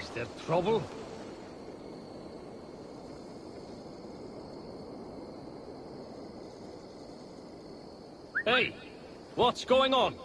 Is there trouble? Hey, what's going on?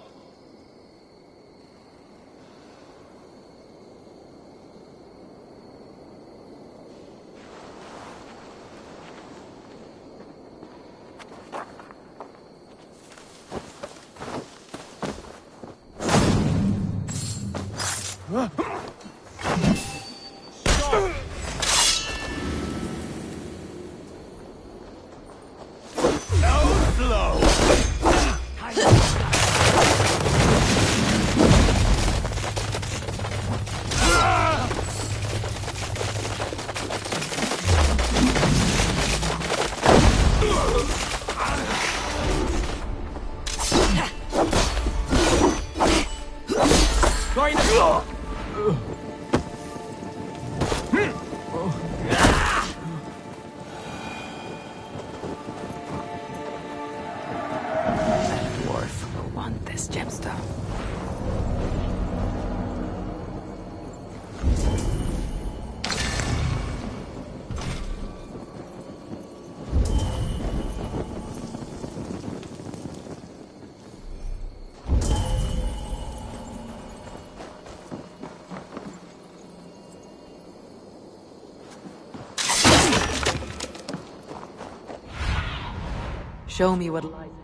Show me what lies ahead.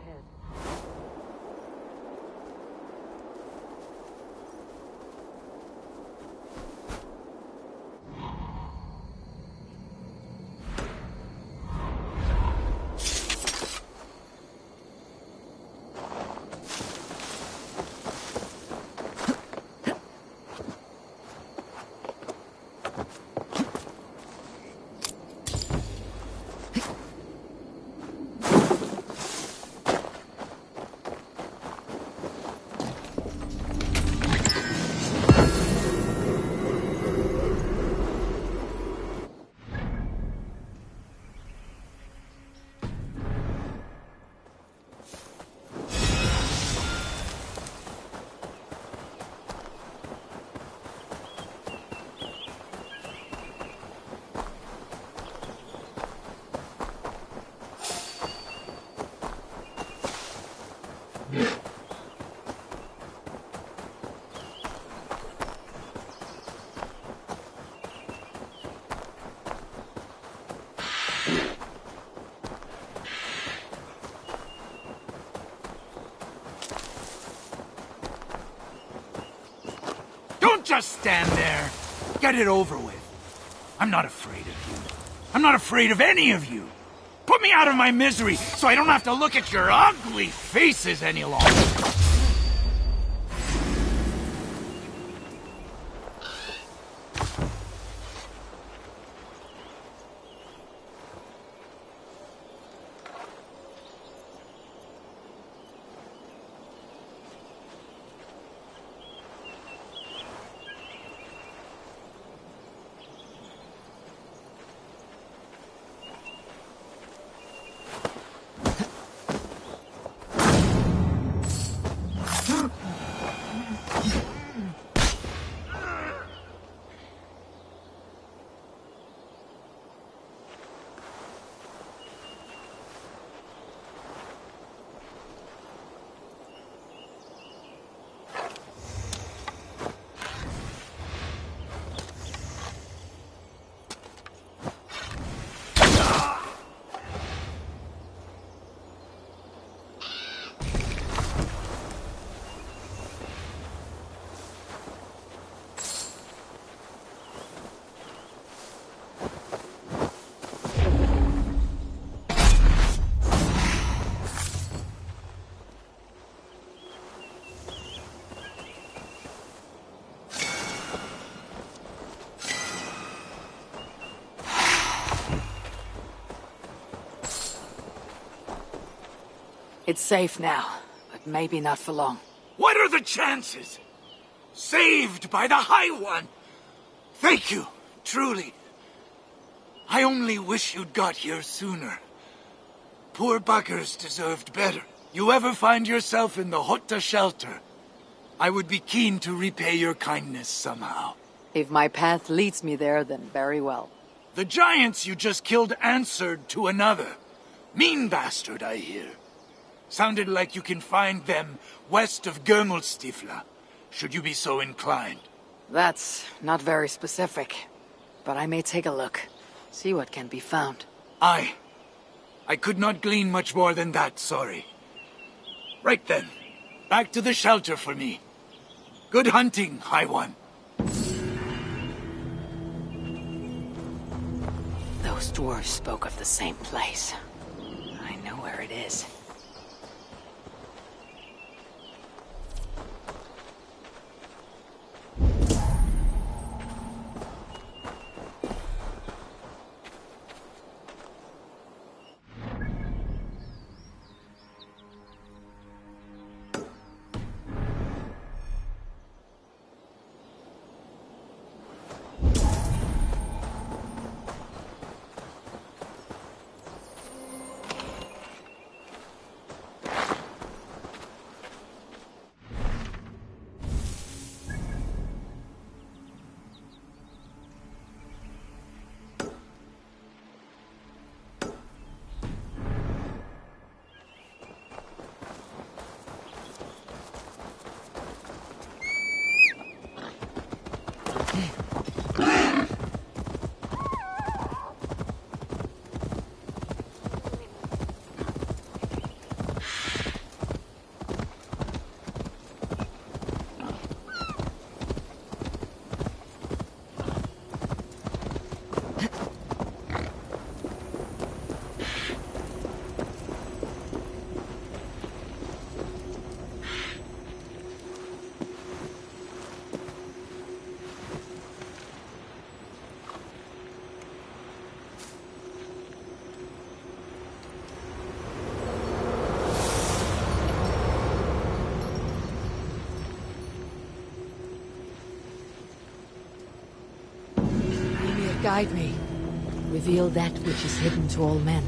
Just stand there. Get it over with. I'm not afraid of you. I'm not afraid of any of you. Put me out of my misery so I don't have to look at your ugly faces any longer. It's safe now, but maybe not for long. What are the chances? Saved by the High One! Thank you, truly. I only wish you'd got here sooner. Poor buggers deserved better. You ever find yourself in the Hotta shelter, I would be keen to repay your kindness somehow. If my path leads me there, then very well. The giants you just killed answered to another. Mean bastard, I hear. Sounded like you can find them west of Gömelstifla, should you be so inclined. That's not very specific, but I may take a look. See what can be found. I could not glean much more than that, sorry. Right then, back to the shelter for me. Good hunting, High One. Those dwarves spoke of the same place. I know where it is. Guide me. Reveal that which is hidden to all men.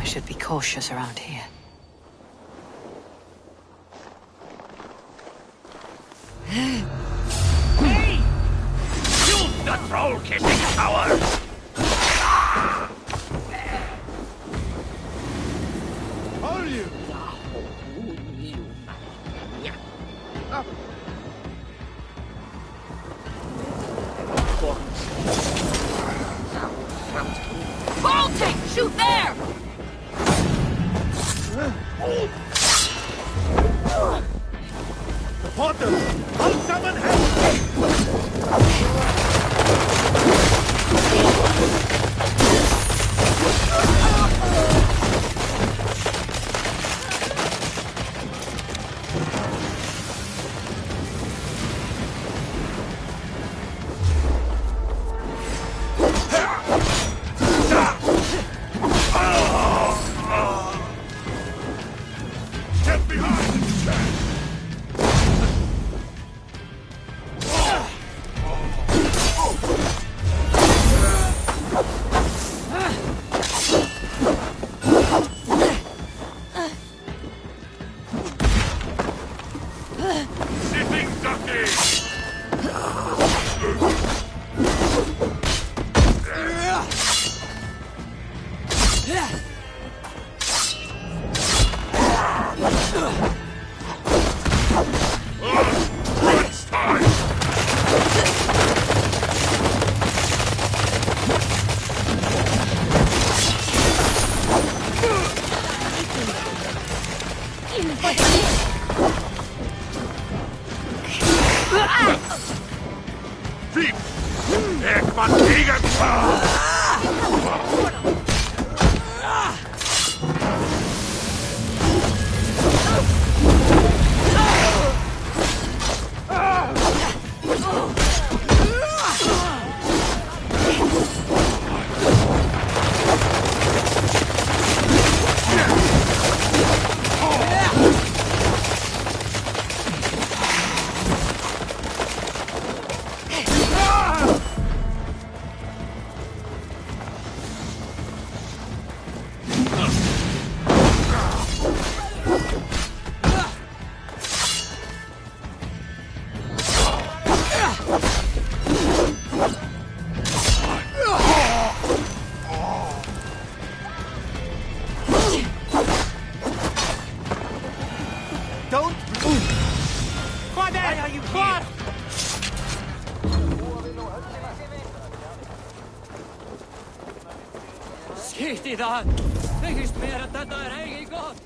Should be cautious around here. Hey! You the troll-kissing coward! Are you? Bolting! Shoot there! The Potter! I'll summon help! Get behind! feet! Ik wat tegen! Skitidaan! Tekis meidät tätä reikikoot!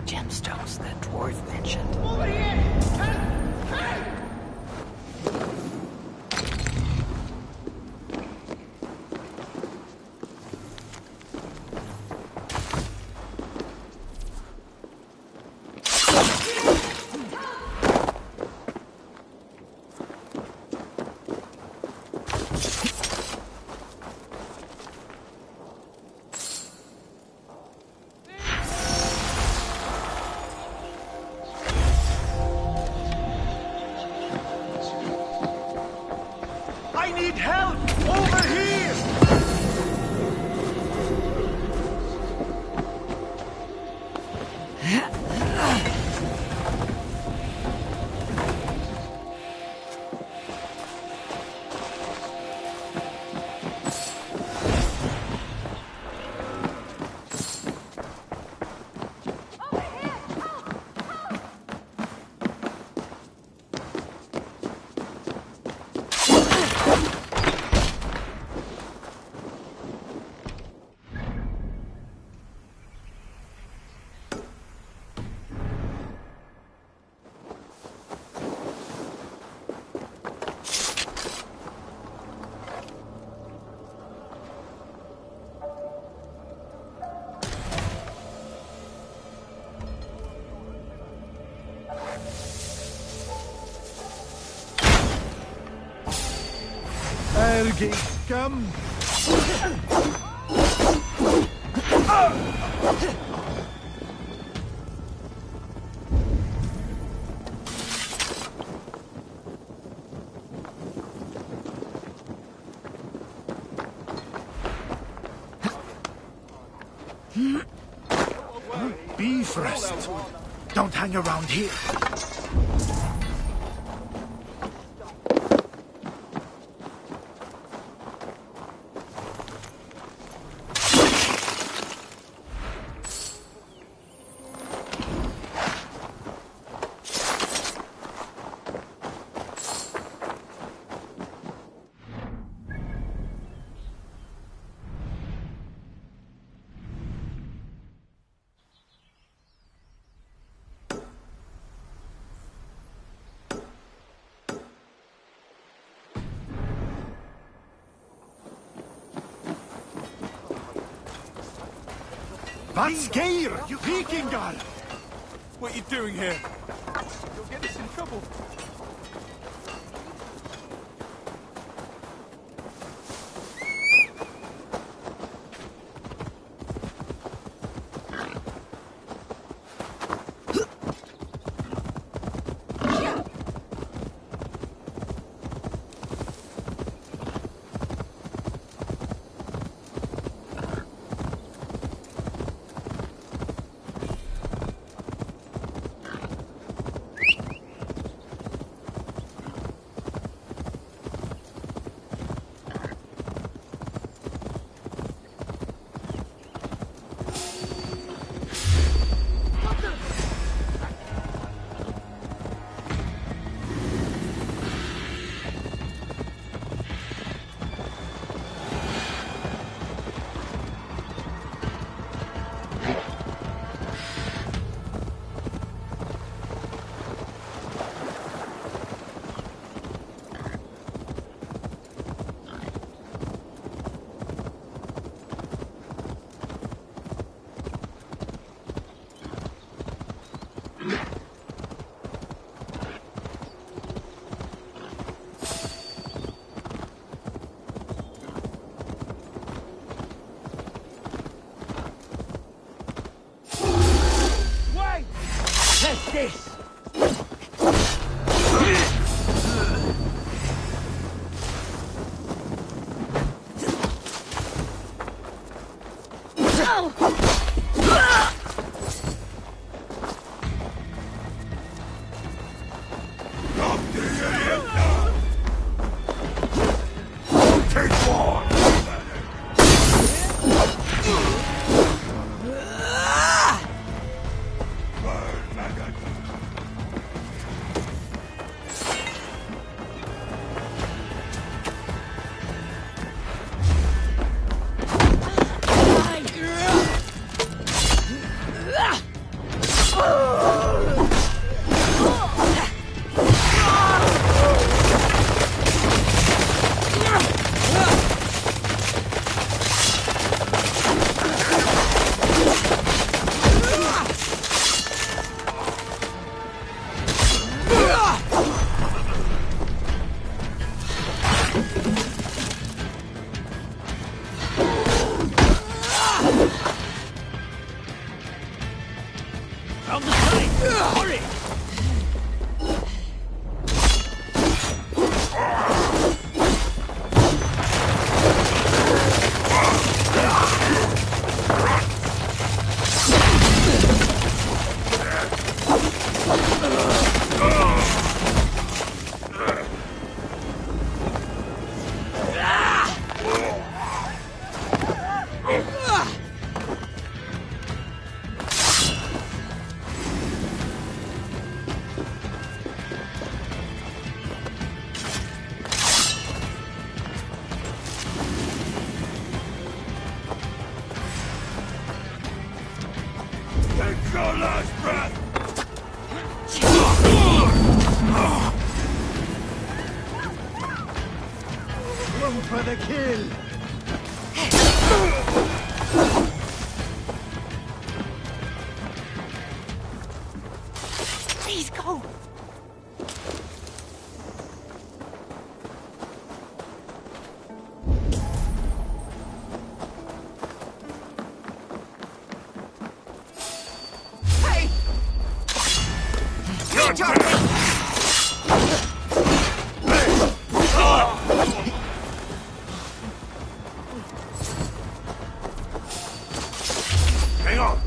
Gemstones that dwarf mentioned. Come. Be first. Don't hang around here. What's gear, you peeking guy? What are you doing here? You'll get us in trouble. this. Round the side! Hurry! Take your last breath! Room for the kill! Please go. Hey! Your turn! Hang on!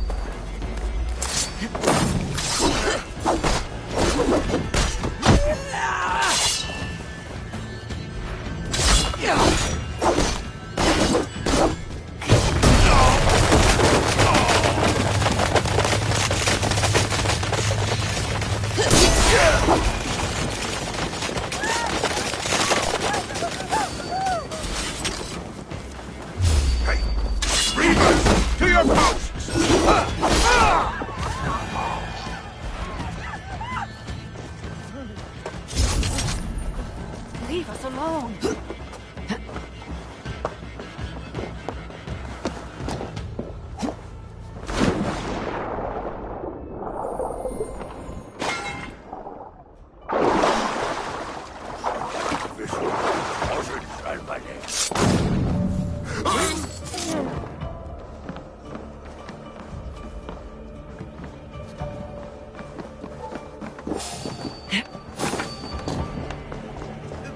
Hey! Reavers! To your posts! Leave us alone.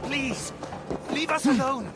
Please, leave us alone.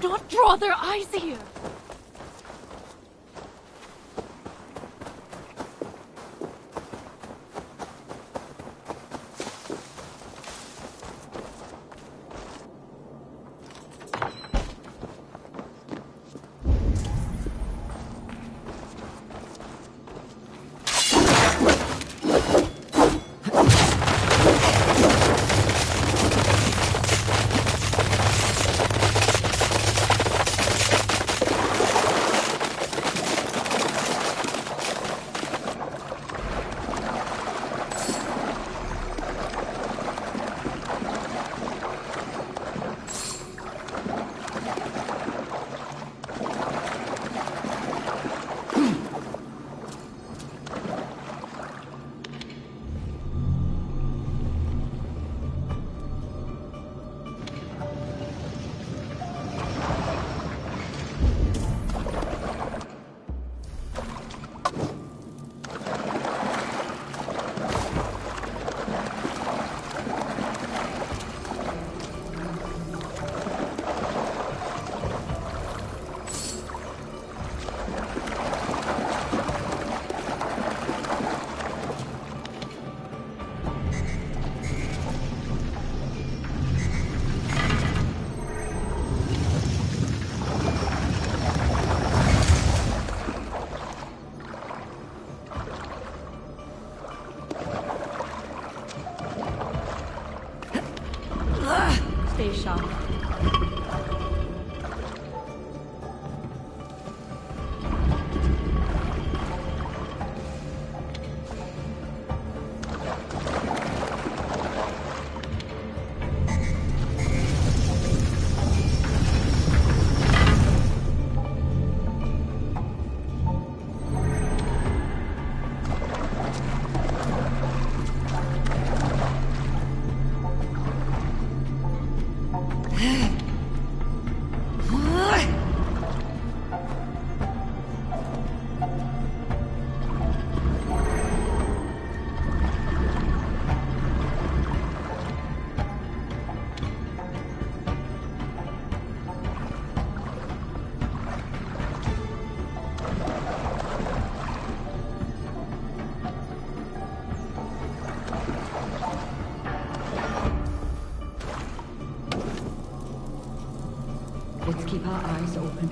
not draw their eyes here. Stay sharp. Let's keep our eyes open.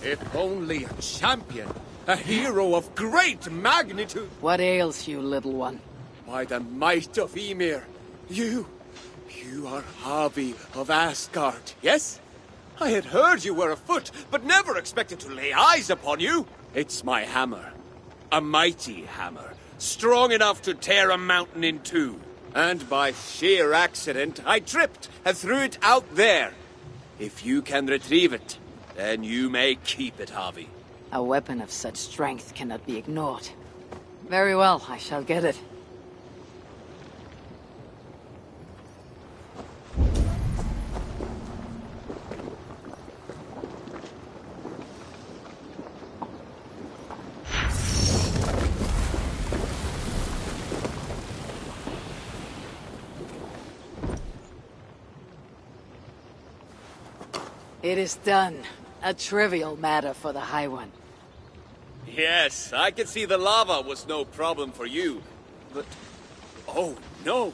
If only a champion, a hero of great magnitude. What ails you, little one? By the might of Ymir, you are Havi of Asgard, yes? I had heard you were afoot, but never expected to lay eyes upon you. It's my hammer. A mighty hammer, strong enough to tear a mountain in two. And by sheer accident, I tripped and threw it out there. If you can retrieve it, then you may keep it, Havi. A weapon of such strength cannot be ignored. Very well, I shall get it. It is done. A trivial matter for the High One. Yes, I could see the lava was no problem for you. But... oh, no.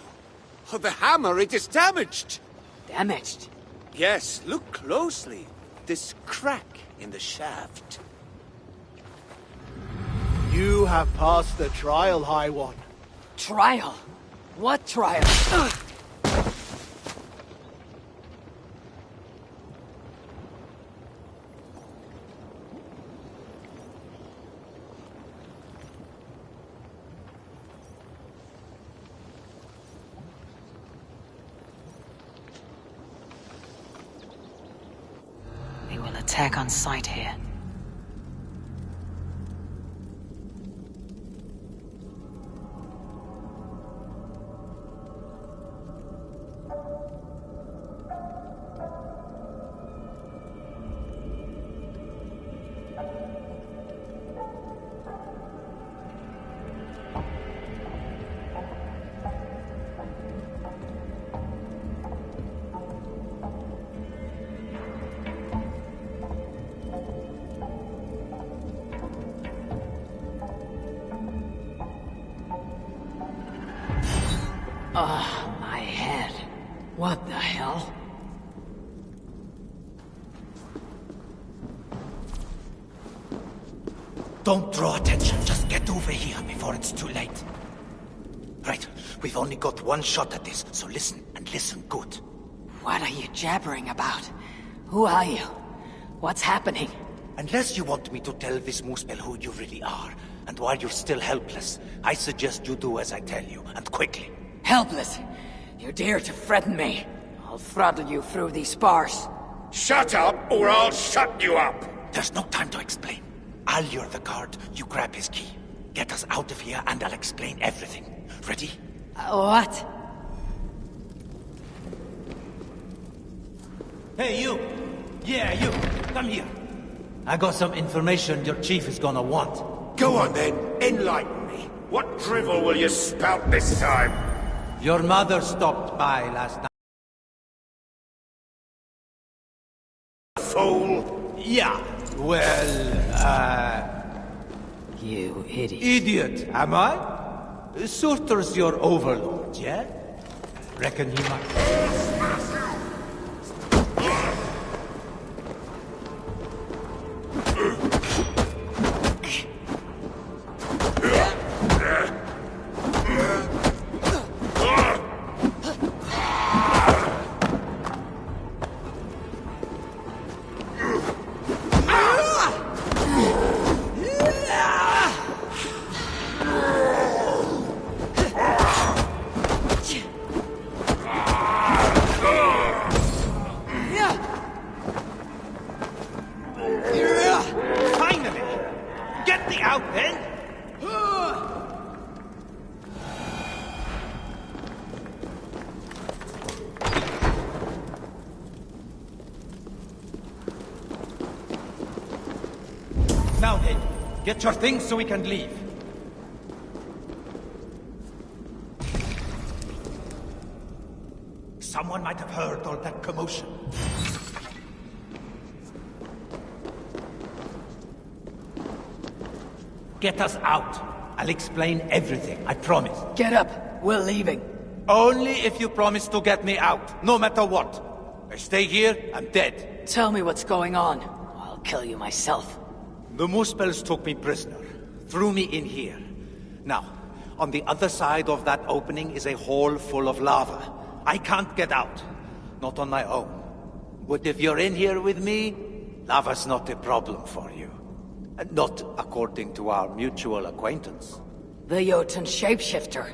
The hammer, it is damaged. Damaged? Yes, look closely. This crack in the shaft. You have passed the trial, High One. Trial? What trial? Ugh. Attack on sight here. My head. What the hell? Don't draw attention, just get over here before it's too late. Right, we've only got one shot at this, so listen, and listen good. What are you jabbering about? Who are you? What's happening? Unless you want me to tell this Muspel who you really are, and while you're still helpless, I suggest you do as I tell you, and quickly. Helpless? You dare to threaten me? I'll throttle you through these bars. Shut up, or I'll shut you up! There's no time to explain. I'll lure the guard, you grab his key. Get us out of here, and I'll explain everything. Ready? What? Hey, you! Yeah, you! Come here. I got some information your chief is gonna want. Go on then, enlighten me. What drivel will you spout this time? Your mother stopped by last night. Fool! Yeah, well, You idiot. Idiot, am I? Surtur's your overlord, yeah? Reckon he might... Now then, get your things so we can leave. Someone might have heard all that commotion. Get us out. I'll explain everything, I promise. Get up. We're leaving. Only if you promise to get me out, no matter what. I stay here, I'm dead. Tell me what's going on. I'll kill you myself. The Muspels took me prisoner, threw me in here. Now, on the other side of that opening is a hole full of lava. I can't get out. Not on my own. But if you're in here with me, lava's not a problem for you. Not according to our mutual acquaintance. The Jotun shapeshifter.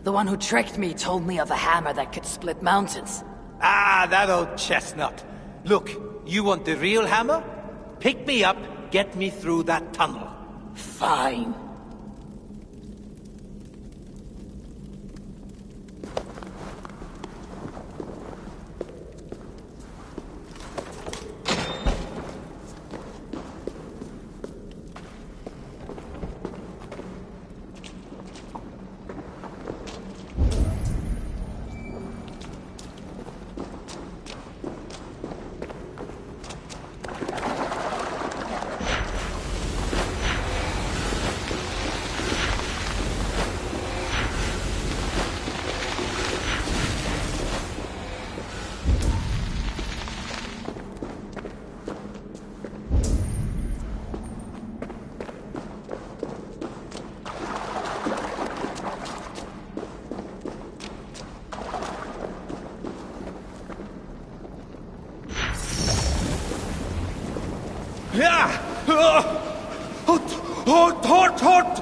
The one who tricked me told me of a hammer that could split mountains. Ah, that old chestnut. Look, you want the real hammer? Pick me up, get me through that tunnel. Fine.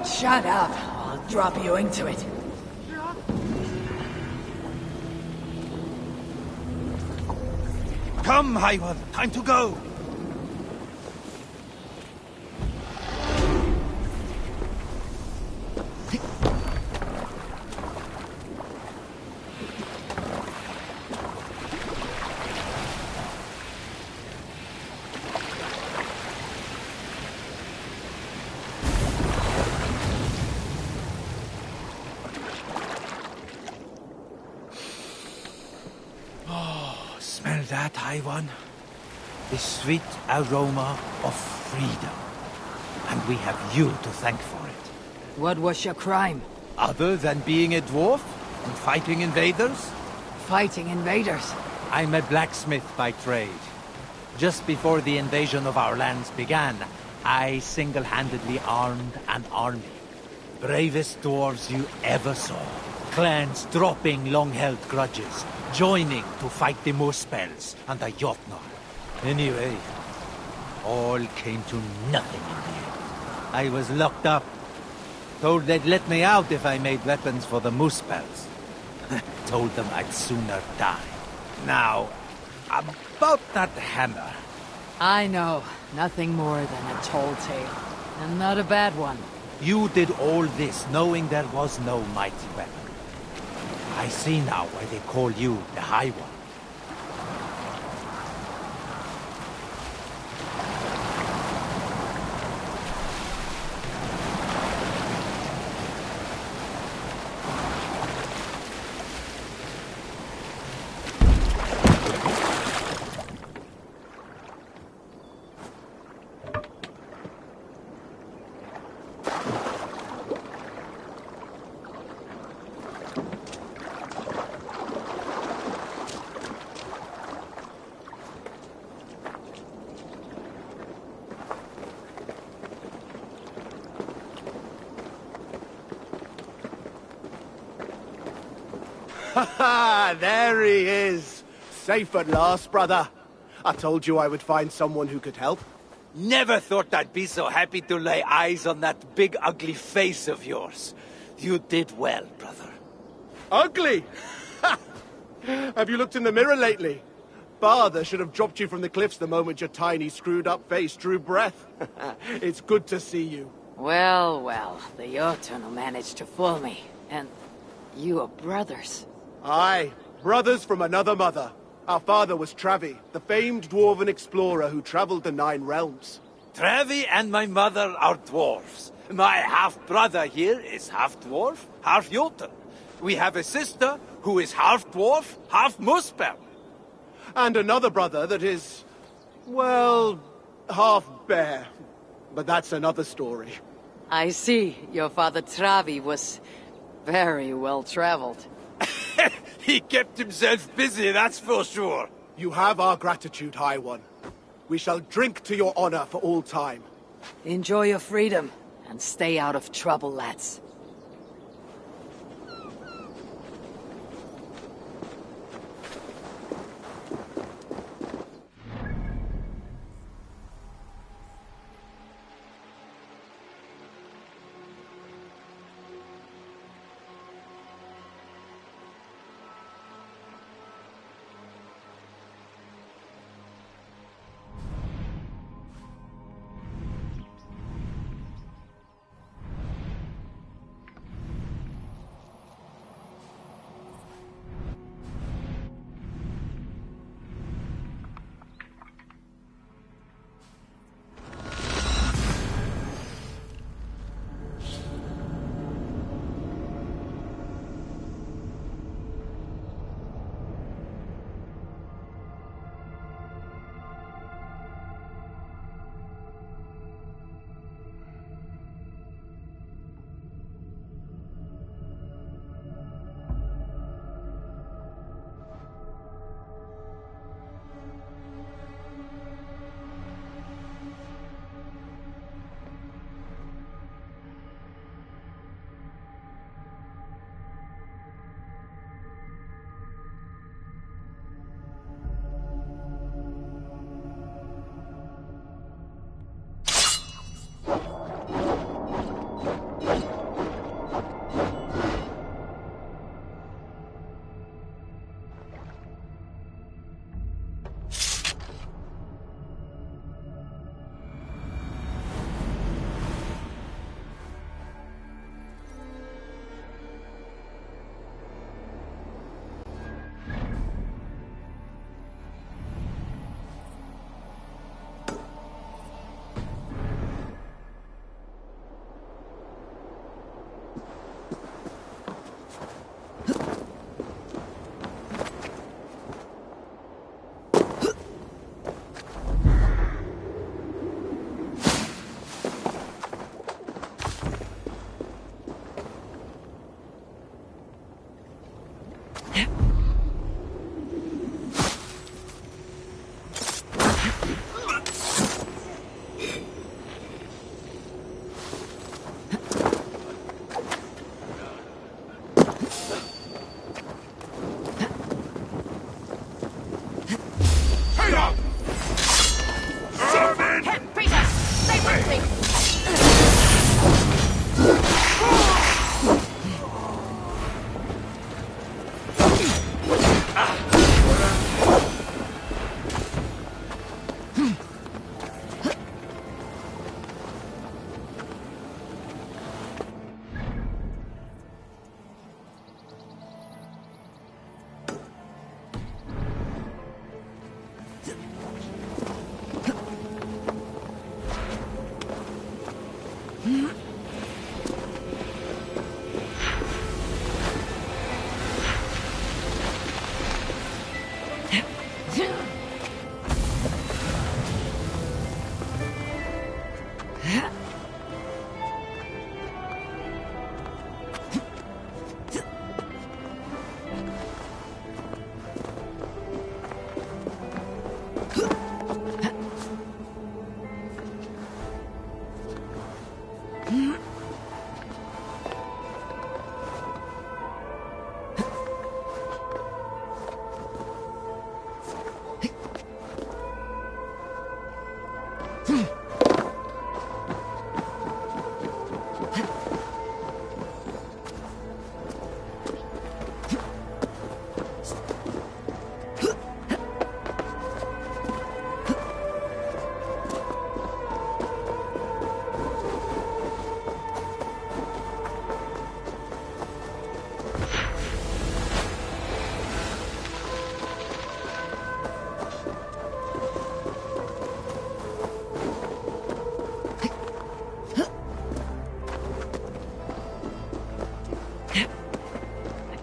Shut up. I'll drop you into it. Come, Ivan. Time to go. Smell that, Ivan? The sweet aroma of freedom. And we have you to thank for it. What was your crime? Other than being a dwarf and fighting invaders? Fighting invaders? I'm a blacksmith by trade. Just before the invasion of our lands began, I single-handedly armed an army. Bravest dwarves you ever saw. Clans dropping long-held grudges, joining to fight the Muspels and the Jotnar. Anyway, all came to nothing in the end. I was locked up. Told they'd let me out if I made weapons for the Muspels. Told them I'd sooner die. Now, about that hammer. I know. Nothing more than a tall tale. And not a bad one. You did all this knowing there was no mighty weapon. I see now why they call you the High One. Ha! There he is. Safe at last, brother. I told you I would find someone who could help. Never thought I'd be so happy to lay eyes on that big ugly face of yours. You did well, brother. Ugly? Have you looked in the mirror lately? Father should have dropped you from the cliffs the moment your tiny, screwed-up face drew breath. It's good to see you. Well, well, the Jotun managed to fool me. And you are brothers. Aye, brothers from another mother. Our father was Travi, the famed dwarven explorer who traveled the 9 realms. Travi and my mother are dwarves. My half-brother here is half-dwarf, half-Jotun. We have a sister who is half-dwarf, half-Muspel. And another brother that is, well, half-bear. But that's another story. I see. Your father Travi was very well-traveled. He kept himself busy, that's for sure. You have our gratitude, High One. We shall drink to your honor for all time. Enjoy your freedom, and stay out of trouble, lads.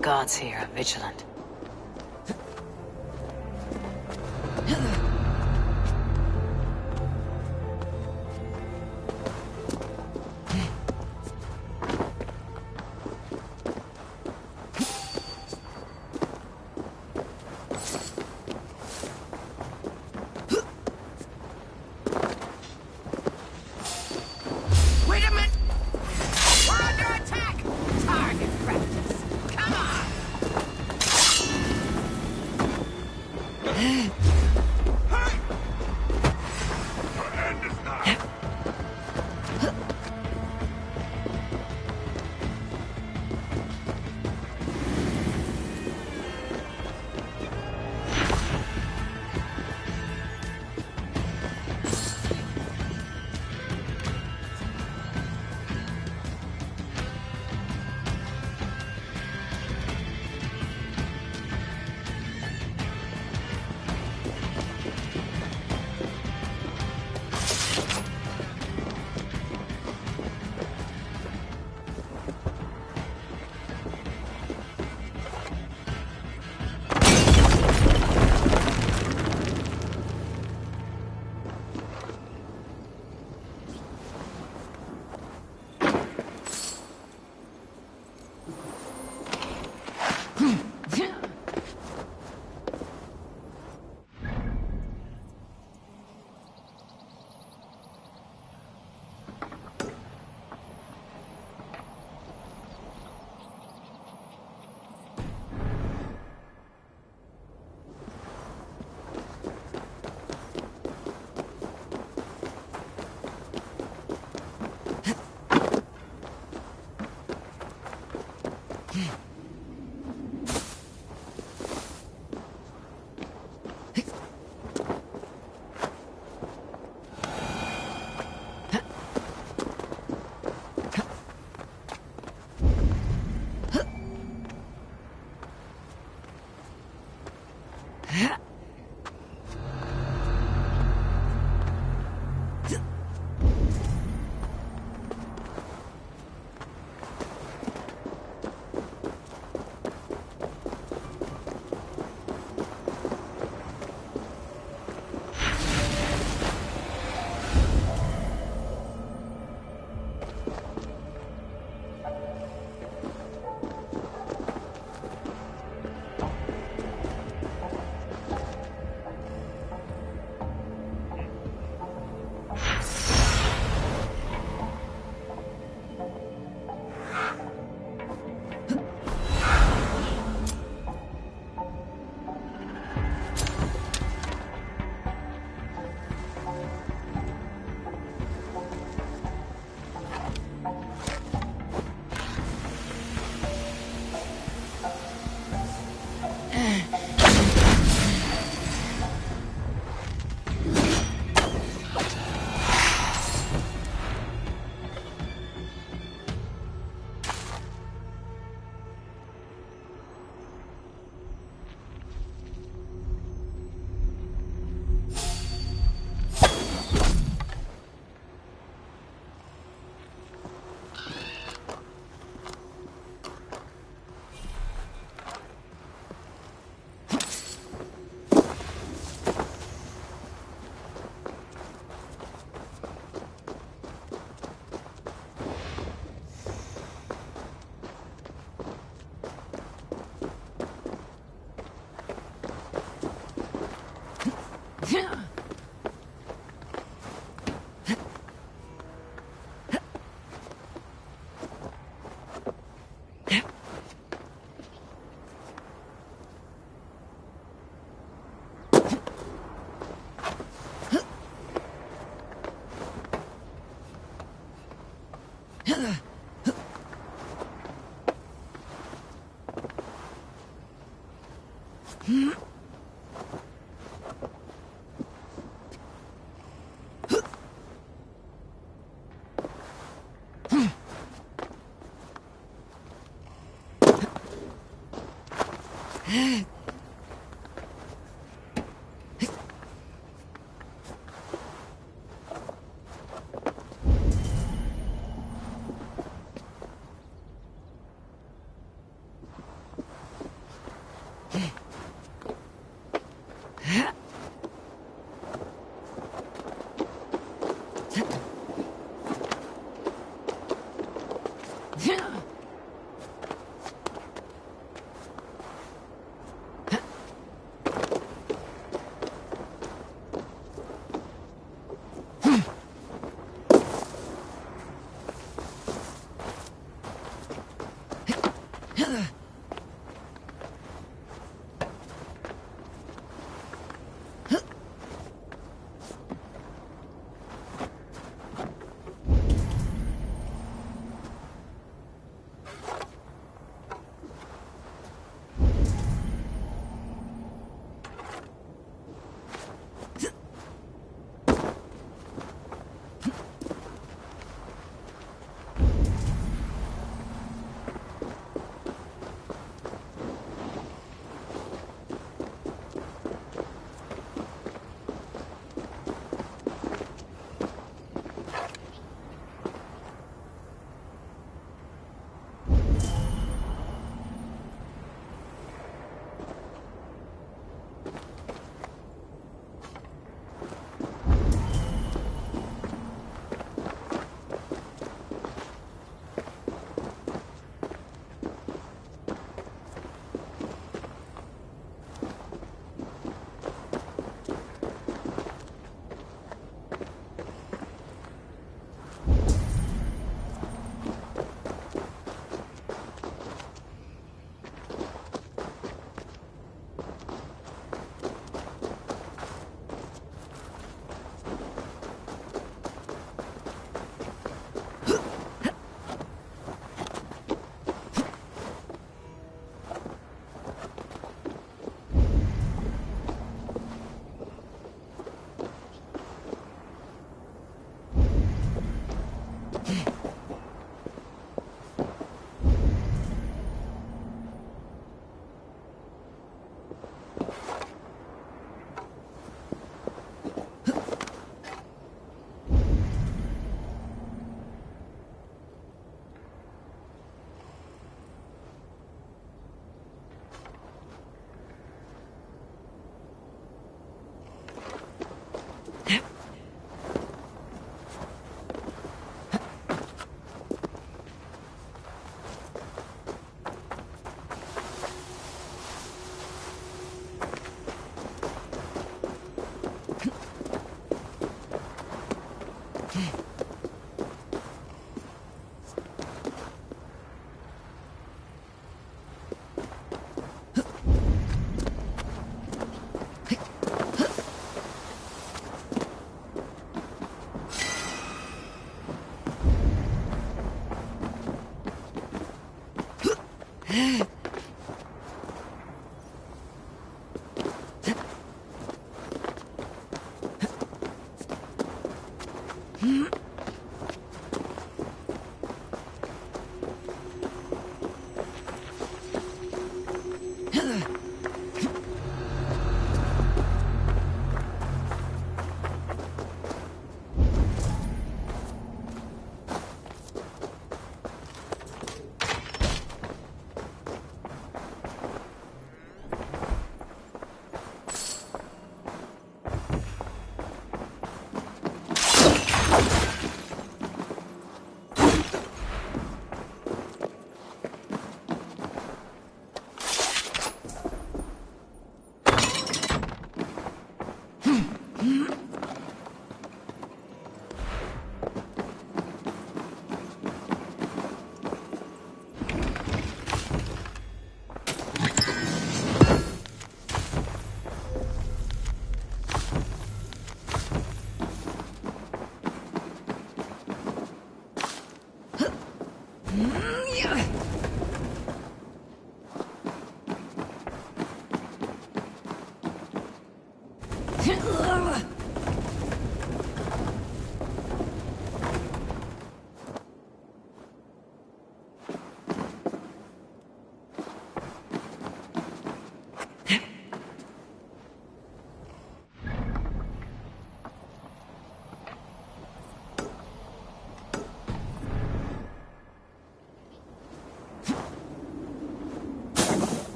Guards here are vigilant.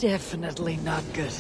Definitely not good.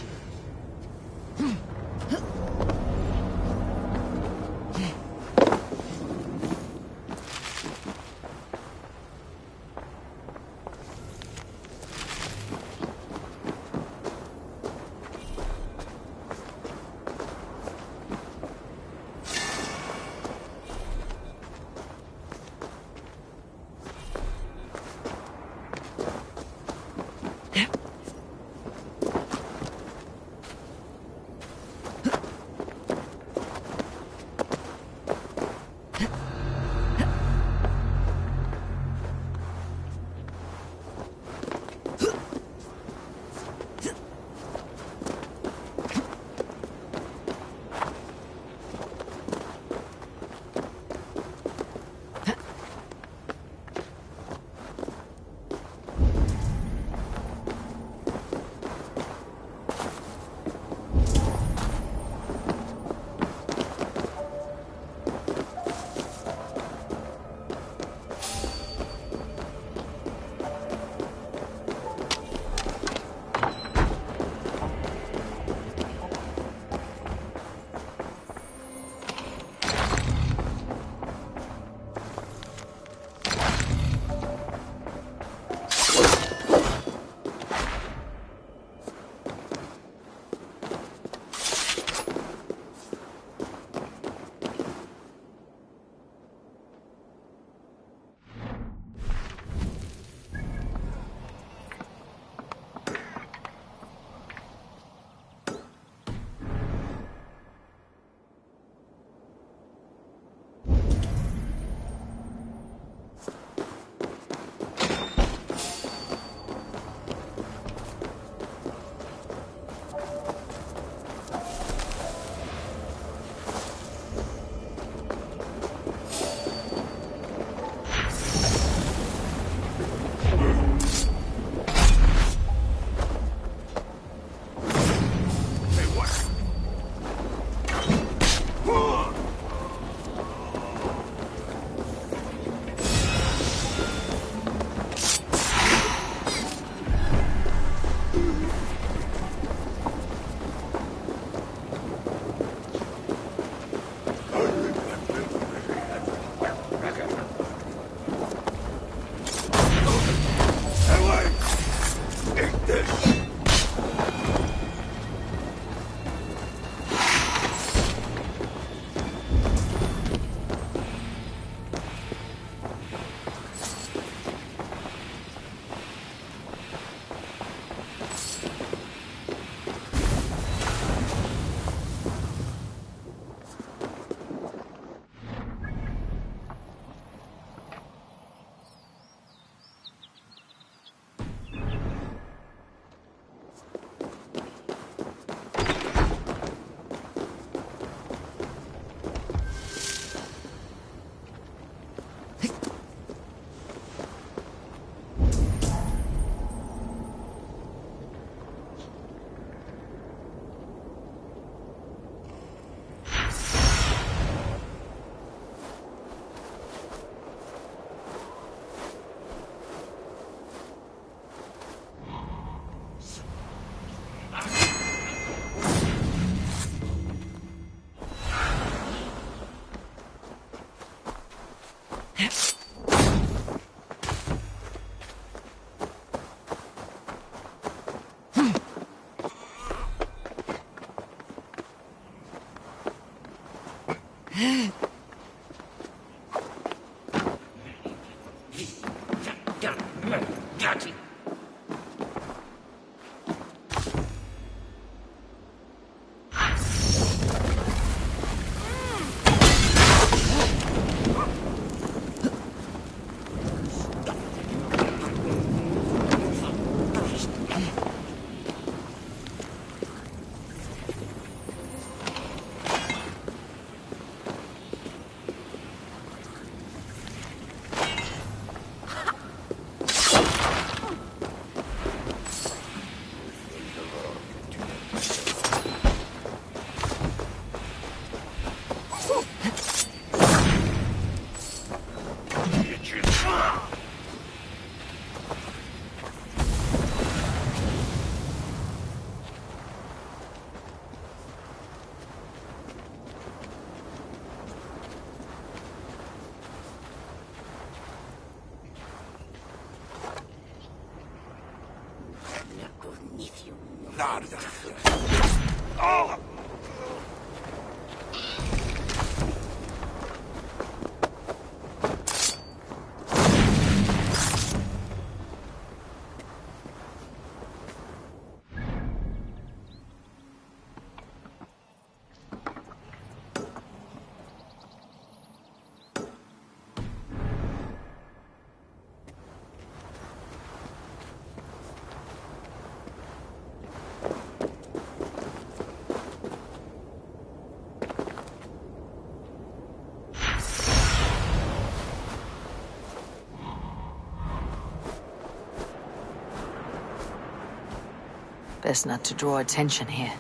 Best not to draw attention here.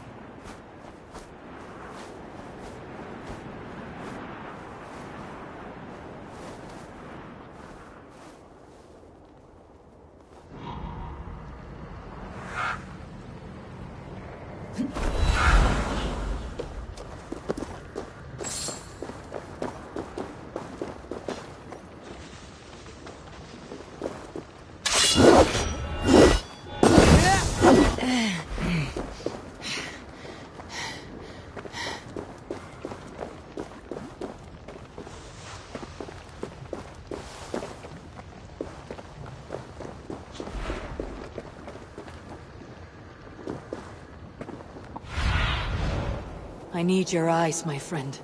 I need your eyes, my friend.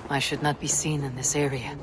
I should not be seen in this area.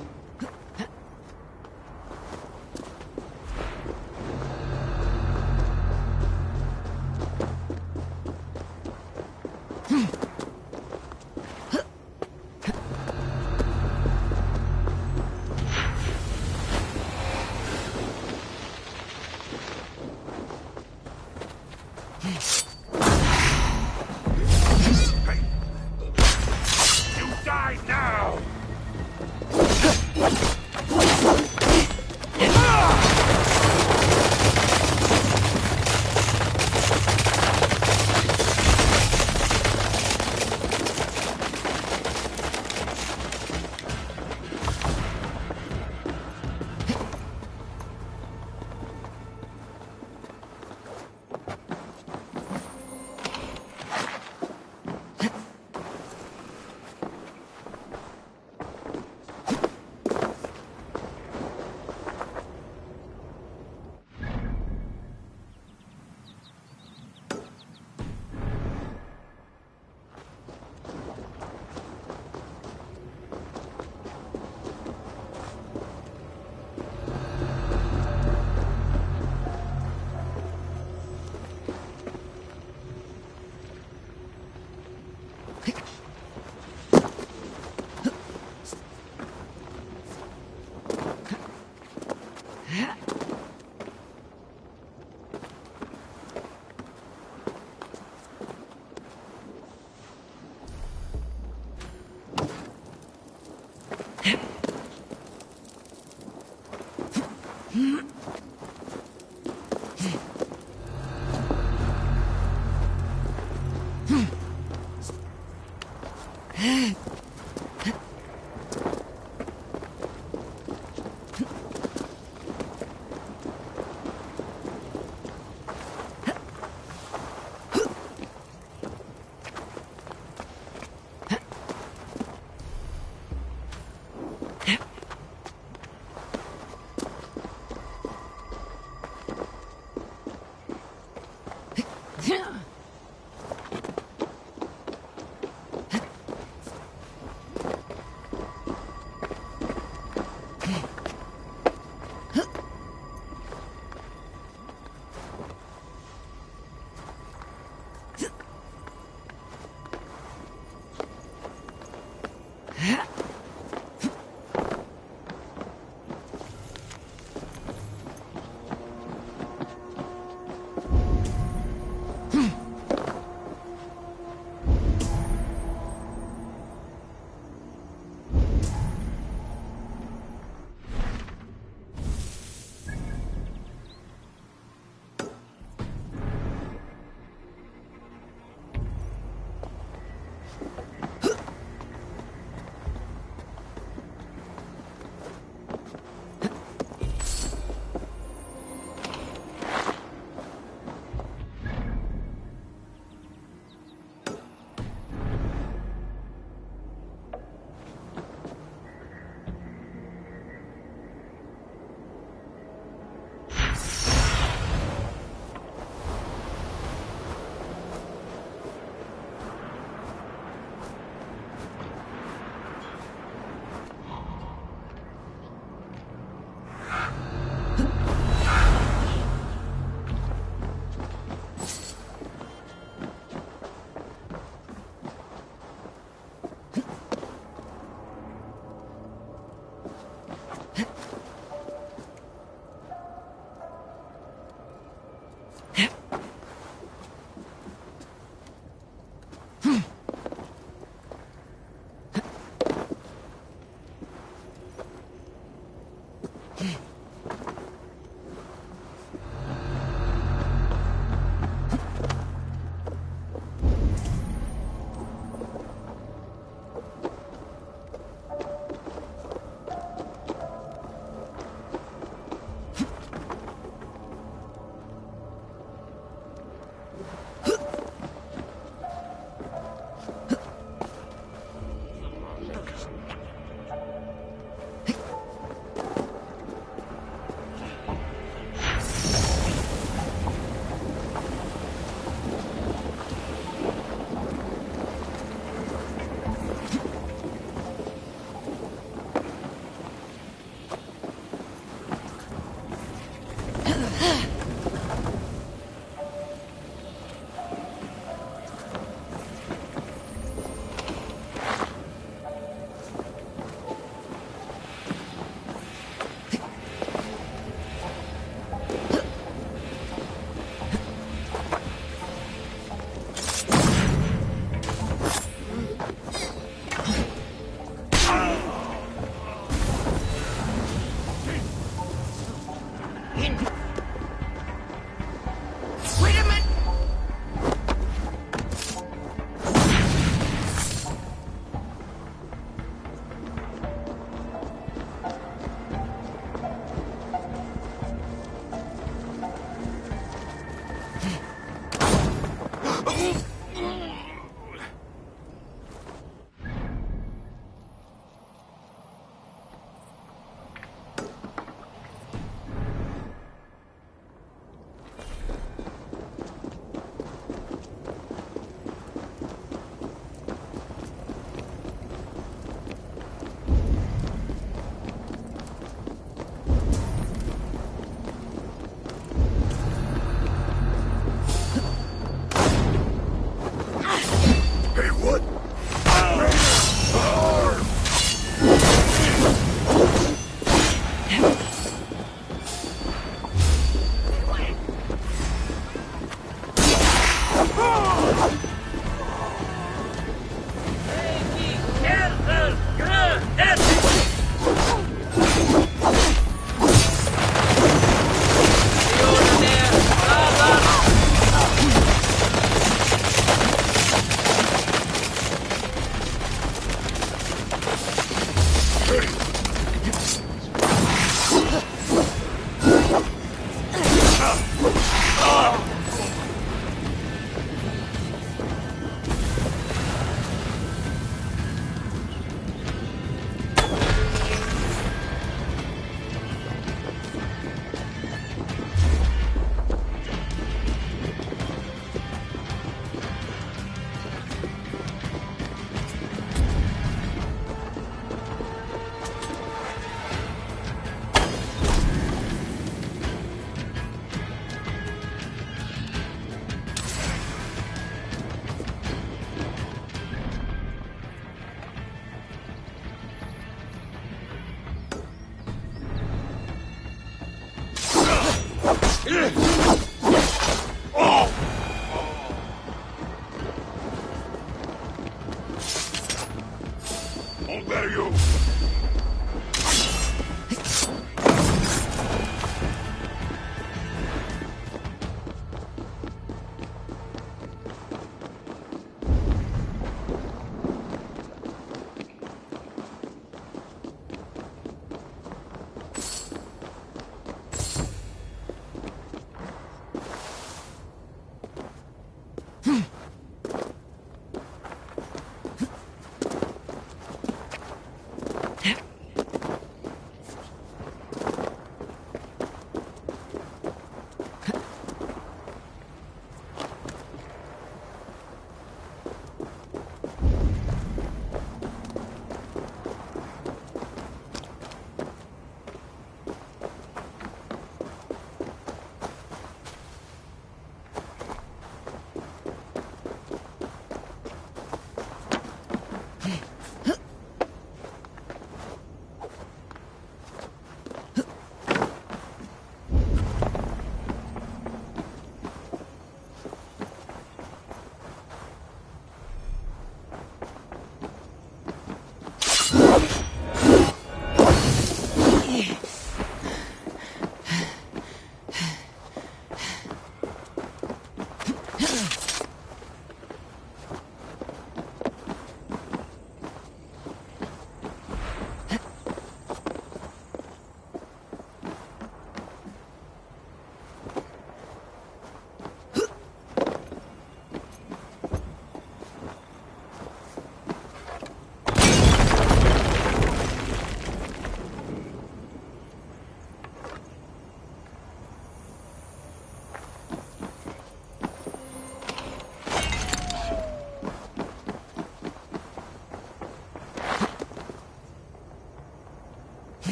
How dare you!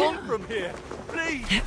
On from here, please!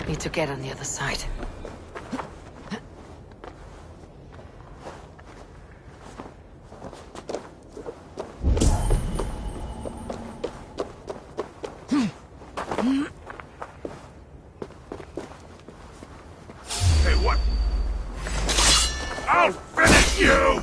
Need to get on the other side. Hey, what? I'll finish you!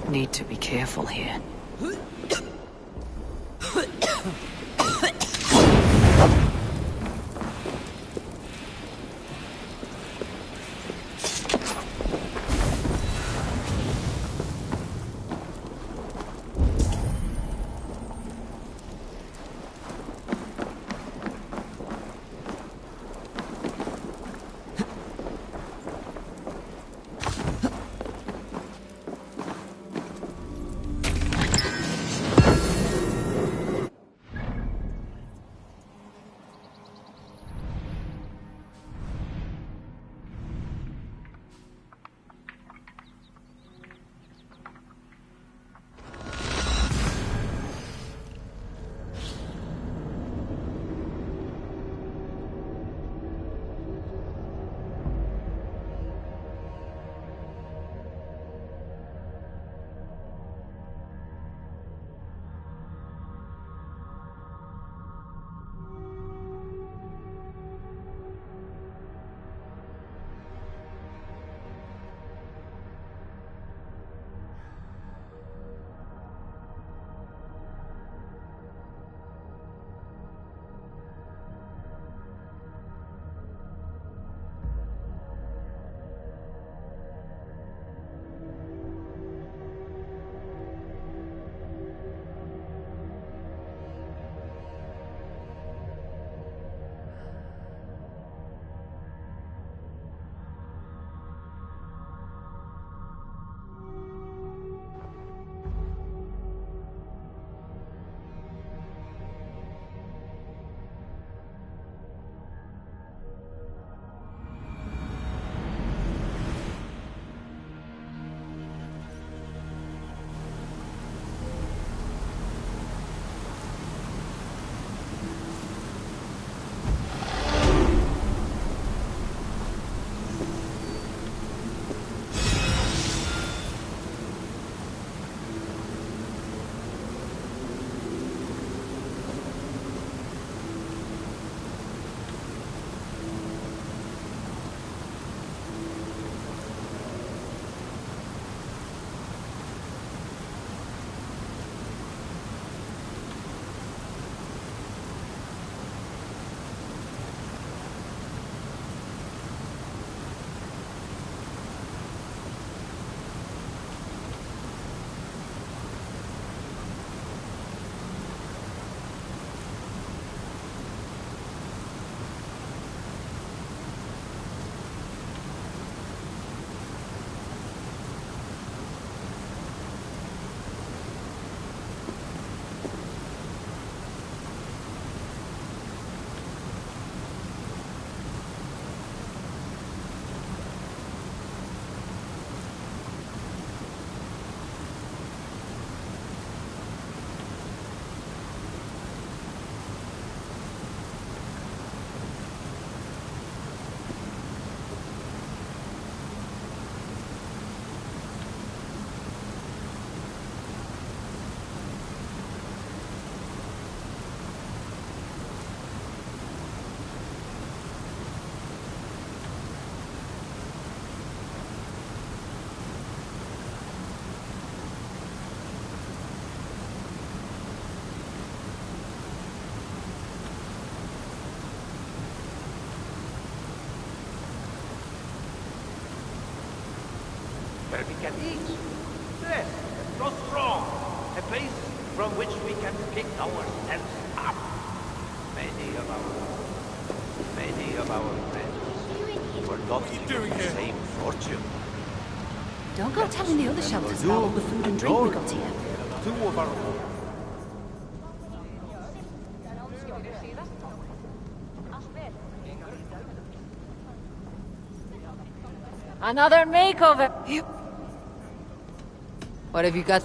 Need to be careful here. can eat, rest, grow strong, a place from which we can pick ourselves up. Many of our friends were not given the same fortune. Don't go telling the other shelters about all the food and drink we got here. Two of our Another makeover. What have you got?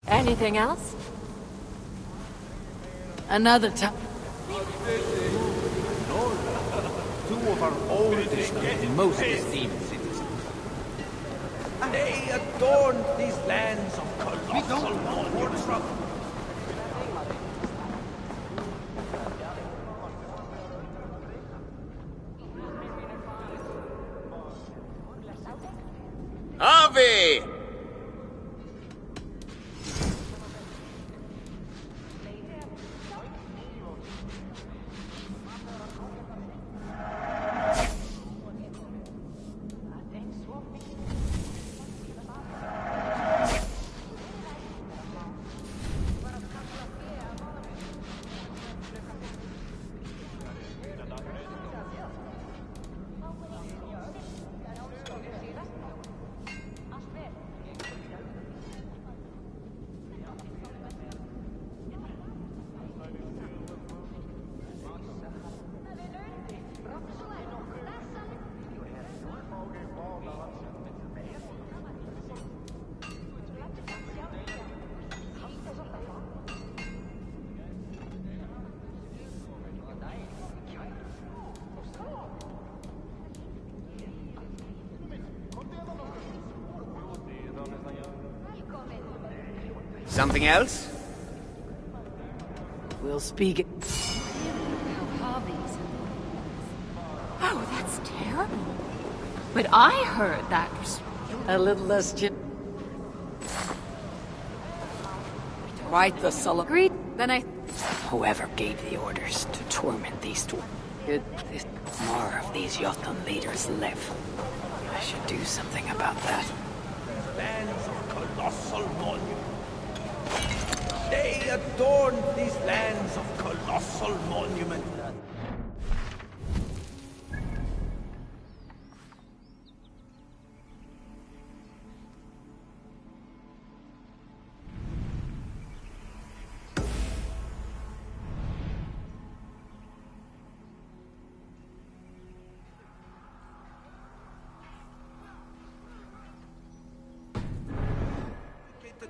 Anything else? Another time. two of our oldest and most esteemed citizens. They adorned these lands of colossal monuments. Harvey! Something else? We'll speak it. Harvey's. Oh, that's terrible. But I heard that. A little less Quite the Agreed. Then I. Whoever gave the orders to torment these two. If more of these Jotun leaders live, I should do something about that. Lands of colossal monuments. They adorned these lands of colossal monuments.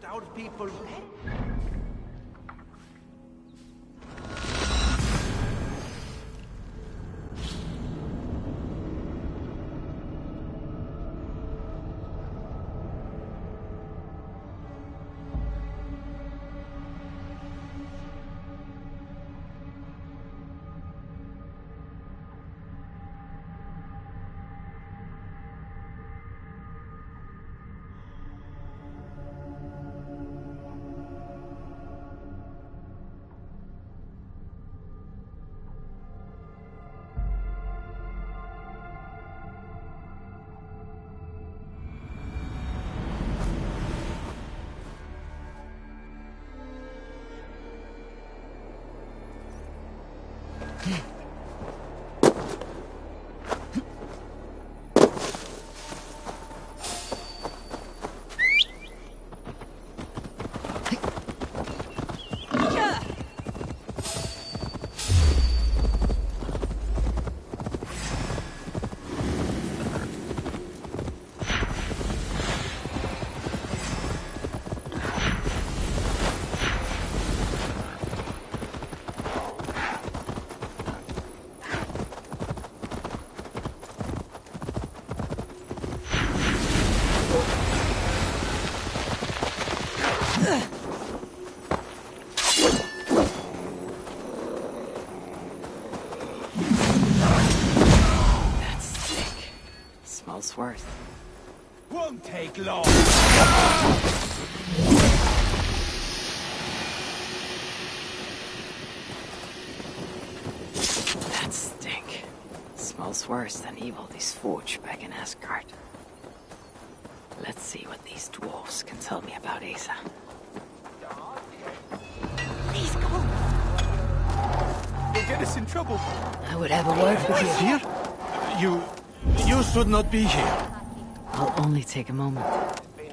Out people. Smells worse. Won't take long. That stink. Smells worse than Evildy's forge back in Asgard. Let's see what these dwarves can tell me about Asa. Please go. You'll get us in trouble. I would have a word with you. Here? You should not be here. I'll only take a moment.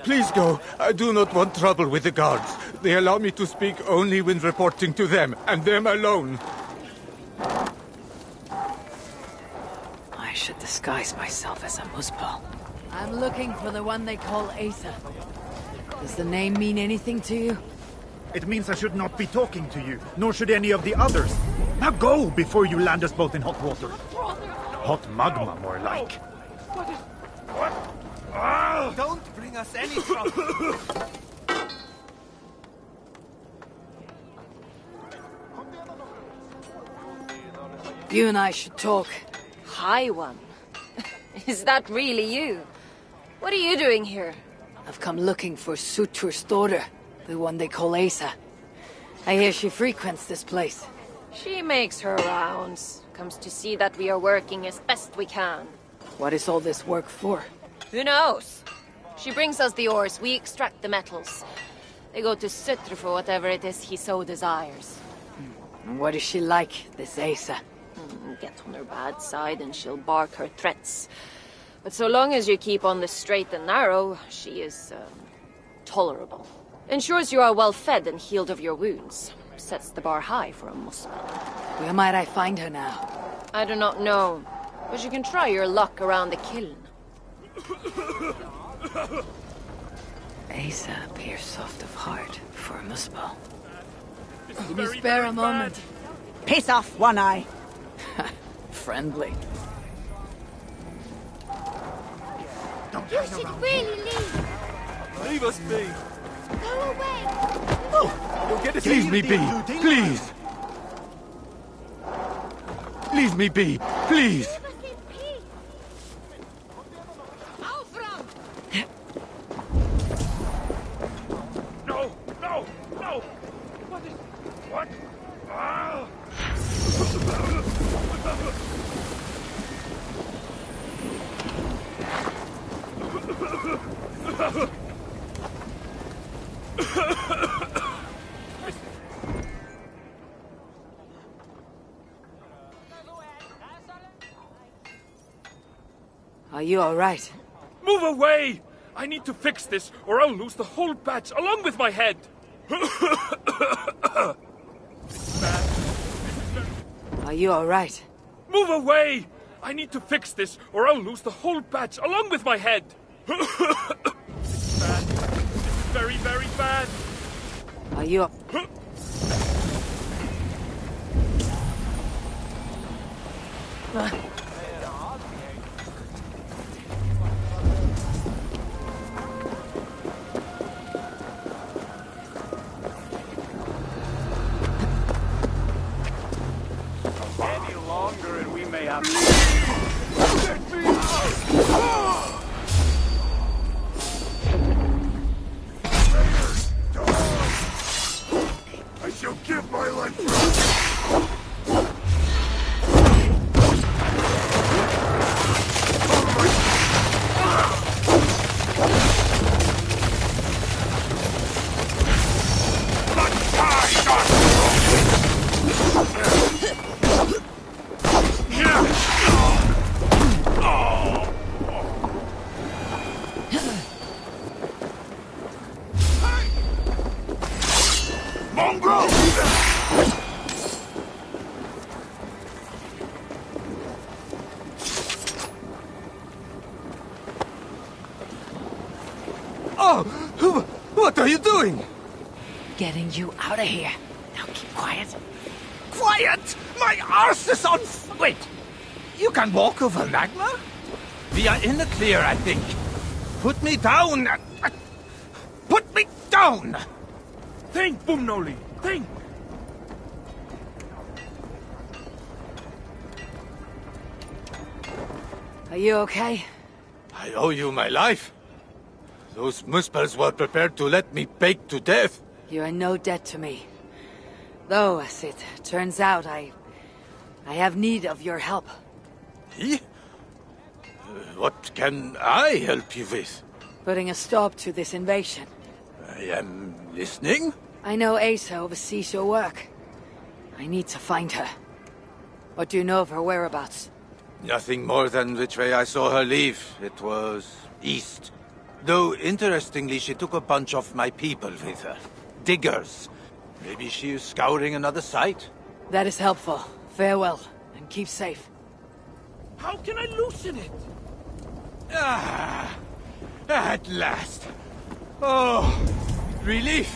Please go. I do not want trouble with the guards. They allow me to speak only when reporting to them, and them alone. I should disguise myself as a muspel. I'm looking for the one they call Asa. Does the name mean anything to you? It means I should not be talking to you, nor should any of the others. Now go before you land us both in hot water. Hot magma, more like. What? Don't bring us any trouble. You and I should talk. Hi, one. Is that really you? What are you doing here? I've come looking for Sutur's daughter, the one they call Asa. I hear she frequents this place. She makes her rounds. Comes to see that we are working as best we can. What is all this work for? Who knows? She brings us the ores, we extract the metals. They go to Sutr for whatever it is he so desires. And what is she like, this Asa? Get on her bad side and she'll bark her threats. But so long as you keep on the straight and narrow, she is, tolerable. Ensures you are well fed and healed of your wounds. Sets the bar high for a muspel. Where might I find her now? I do not know, but you can try your luck around the kiln. Asa appears soft of heart for a muspel. Can you spare a moment? Piss off, One Eye. Friendly. Don't You should really leave. Leave us be. Go away. You'll get us. Leave me be, please. Leave me be, please. Leave us in peace. No. What? Ah! Are you all right? Move away! I need to fix this, or I'll lose the whole batch along with my head. Are you all right? Move away! I need to fix this, or I'll lose the whole batch along with my head. It's bad. It's very, very bad. Are you... Any longer and we may have... I shall give my life for Oh! What are you doing? Getting you out of here. Now keep quiet. Quiet! My arse is on... Wait! You can walk over magma? We are in the clear, I think. Put me down! Put me down! Think, Bumnoli, think! Are you okay? I owe you my life. Those Muspels were prepared to let me bake to death. You are no debt to me. Though, as it turns out, I have need of your help. Me? What can I help you with? Putting a stop to this invasion. I am listening. I know Asa oversees your work. I need to find her. What do you know of her whereabouts? Nothing more than which way I saw her leave. It was east. Though, interestingly, she took a bunch of my people with her. Diggers. Maybe she is scouring another site. That is helpful. Farewell, and keep safe. How can I loosen it? Ah, at last. Oh, relief.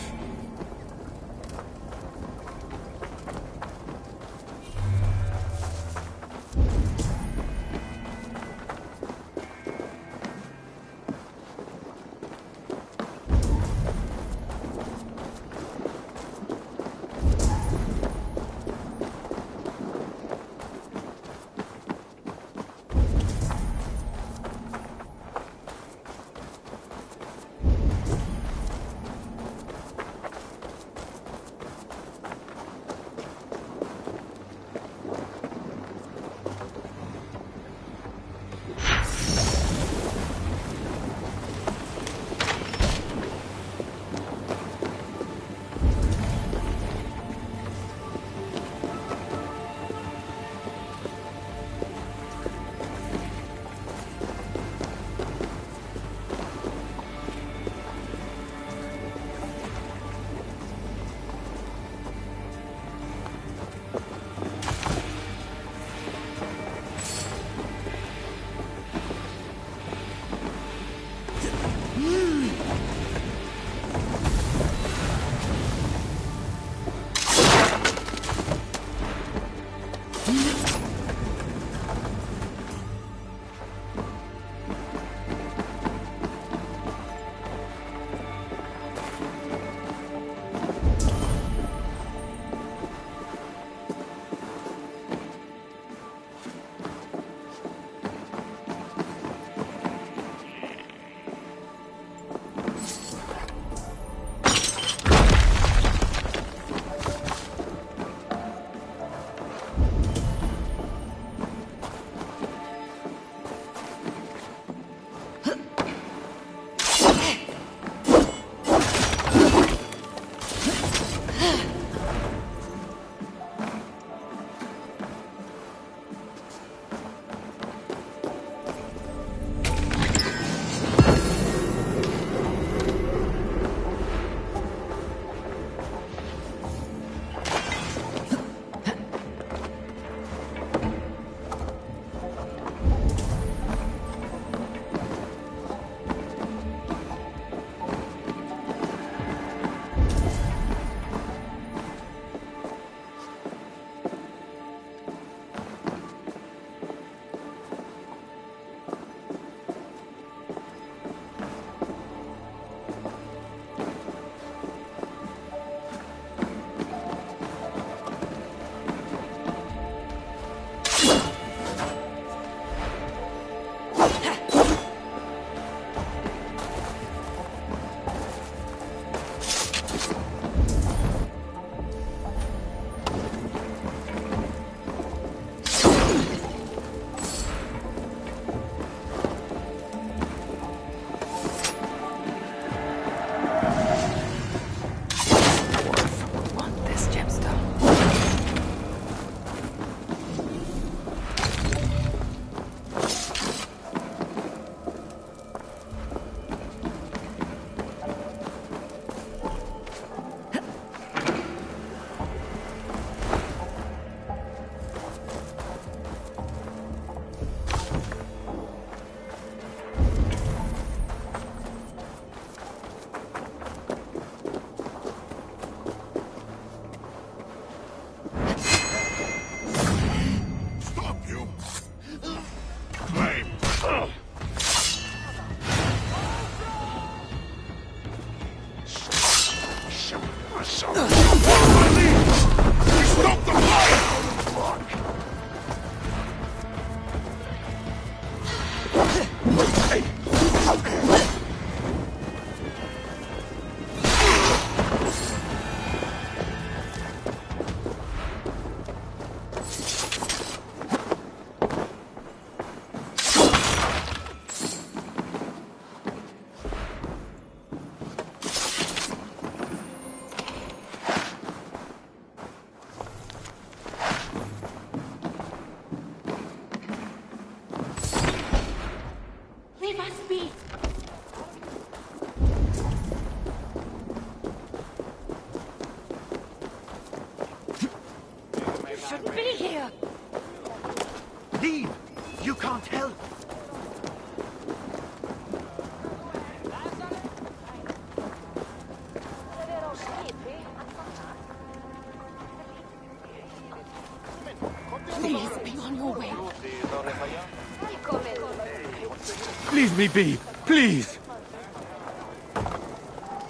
Leave me be, please!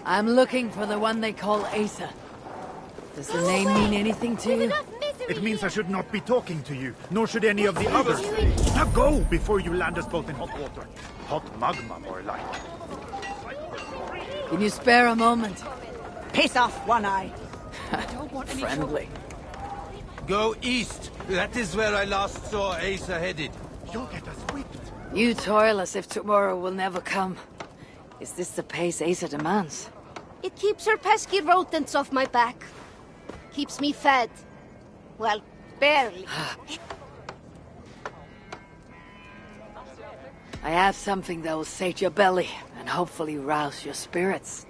I'm looking for the one they call Asa. Does the name mean anything to you? It means I should not be talking to you, nor should any of the others. Now go before you land us both in hot water. Hot magma, more like. Can you spare a moment? Piss off, One Eye. Friendly. Go east. That is where I last saw Asa headed. You'll get us whipped. You toil as if tomorrow will never come. Is this the pace Asa demands? It keeps her pesky rodents off my back. Keeps me fed. Well, barely. I have something that will sate your belly and hopefully rouse your spirits.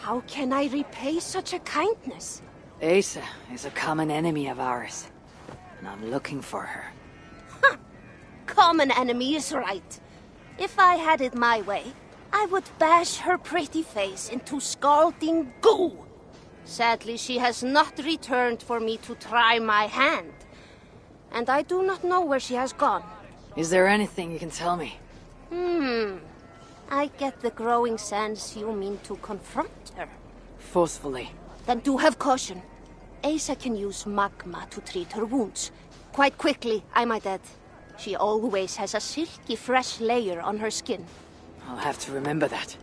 How can I repay such a kindness? Asa is a common enemy of ours, and I'm looking for her. Common enemy is right. If I had it my way, I would bash her pretty face into scalding goo. Sadly, she has not returned for me to try my hand. And I do not know where she has gone. Is there anything you can tell me? I get the growing sense you mean to confront her. Forcefully. Then do have caution. Asa can use magma to treat her wounds. Quite quickly, I might add. She always has a silky fresh layer on her skin. I'll have to remember that.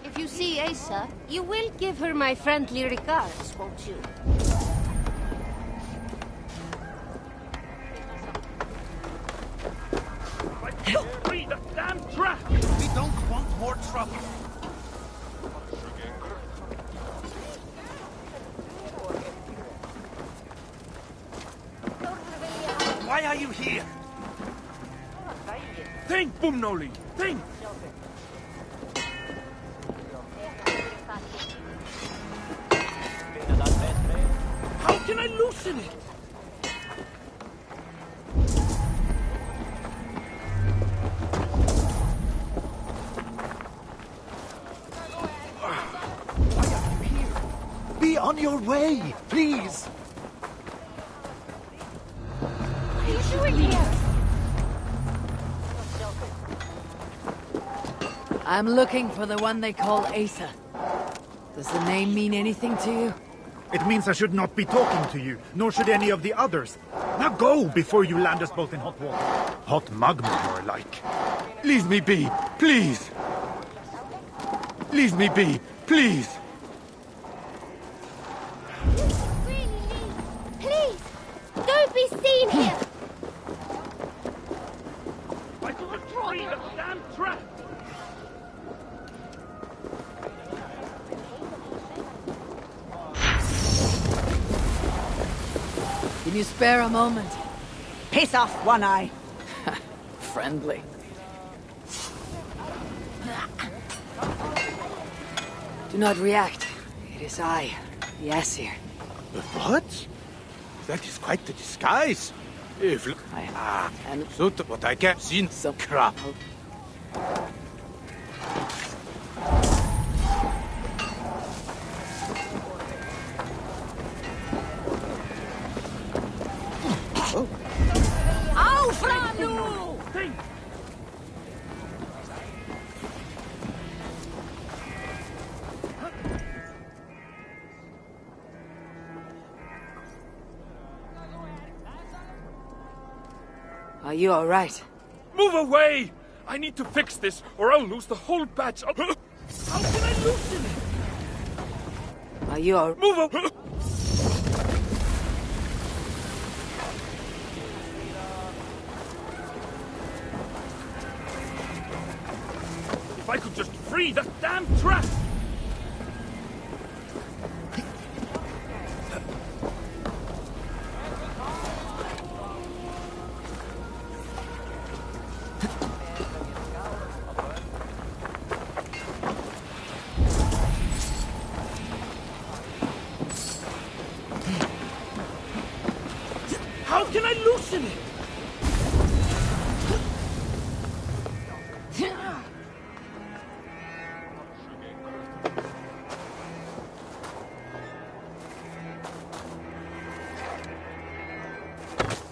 If you see Asa, you will give her my friendly regards, won't you? Free the damn trap! We don't want more trouble. Why are you here? Think, Bumnoli! Think! How can I loosen it? Be on your way, please. What are you doing here? I'm looking for the one they call Asa. Does the name mean anything to you? It means I should not be talking to you, nor should any of the others. Now go before you land us both in hot water. Hot magma, more like. Leave me be, please! Leave me be, please! Really, please, don't be seen here. I couldn't free the damn trap! Can you spare a moment? Piss off, One Eye. Friendly. Do not react. It is I, the Asir. What? That is quite the disguise. If And so what I get seen some crap. Au, Franu! Think! Are you all right? Move away! I need to fix this, or I'll lose the whole batch. How can I loosen it? Are you all... Move away! If I could just free that damn trap! How can I loosen it?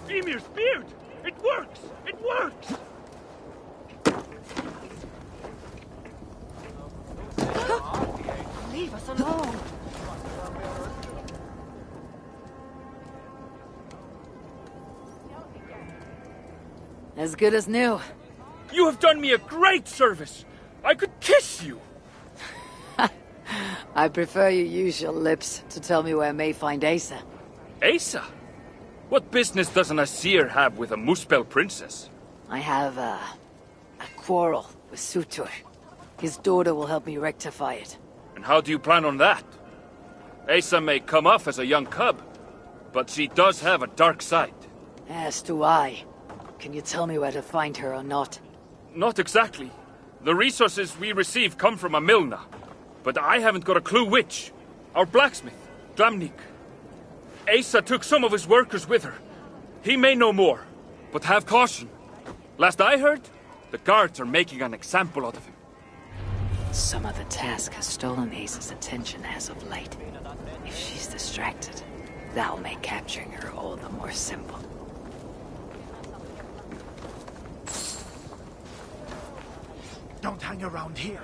Emir's beard! It works! It works! Leave us alone. As good as new. You have done me a great service. I could kiss you. I prefer you use your lips to tell me where I may find Asa. Asa? What business does an Asir have with a Muspel princess? I have a quarrel with Sutur. His daughter will help me rectify it. And how do you plan on that? Asa may come off as a young cub, but she does have a dark side. As do I. Can you tell me where to find her or not? Not exactly. The resources we receive come from a Milna, but I haven't got a clue which. Our blacksmith, Glamnik. Asa took some of his workers with her. He may know more, but have caution. Last I heard, the guards are making an example out of him. Some other task has stolen Asa's attention as of late. If she's distracted, that'll make capturing her all the more simple. Don't hang around here.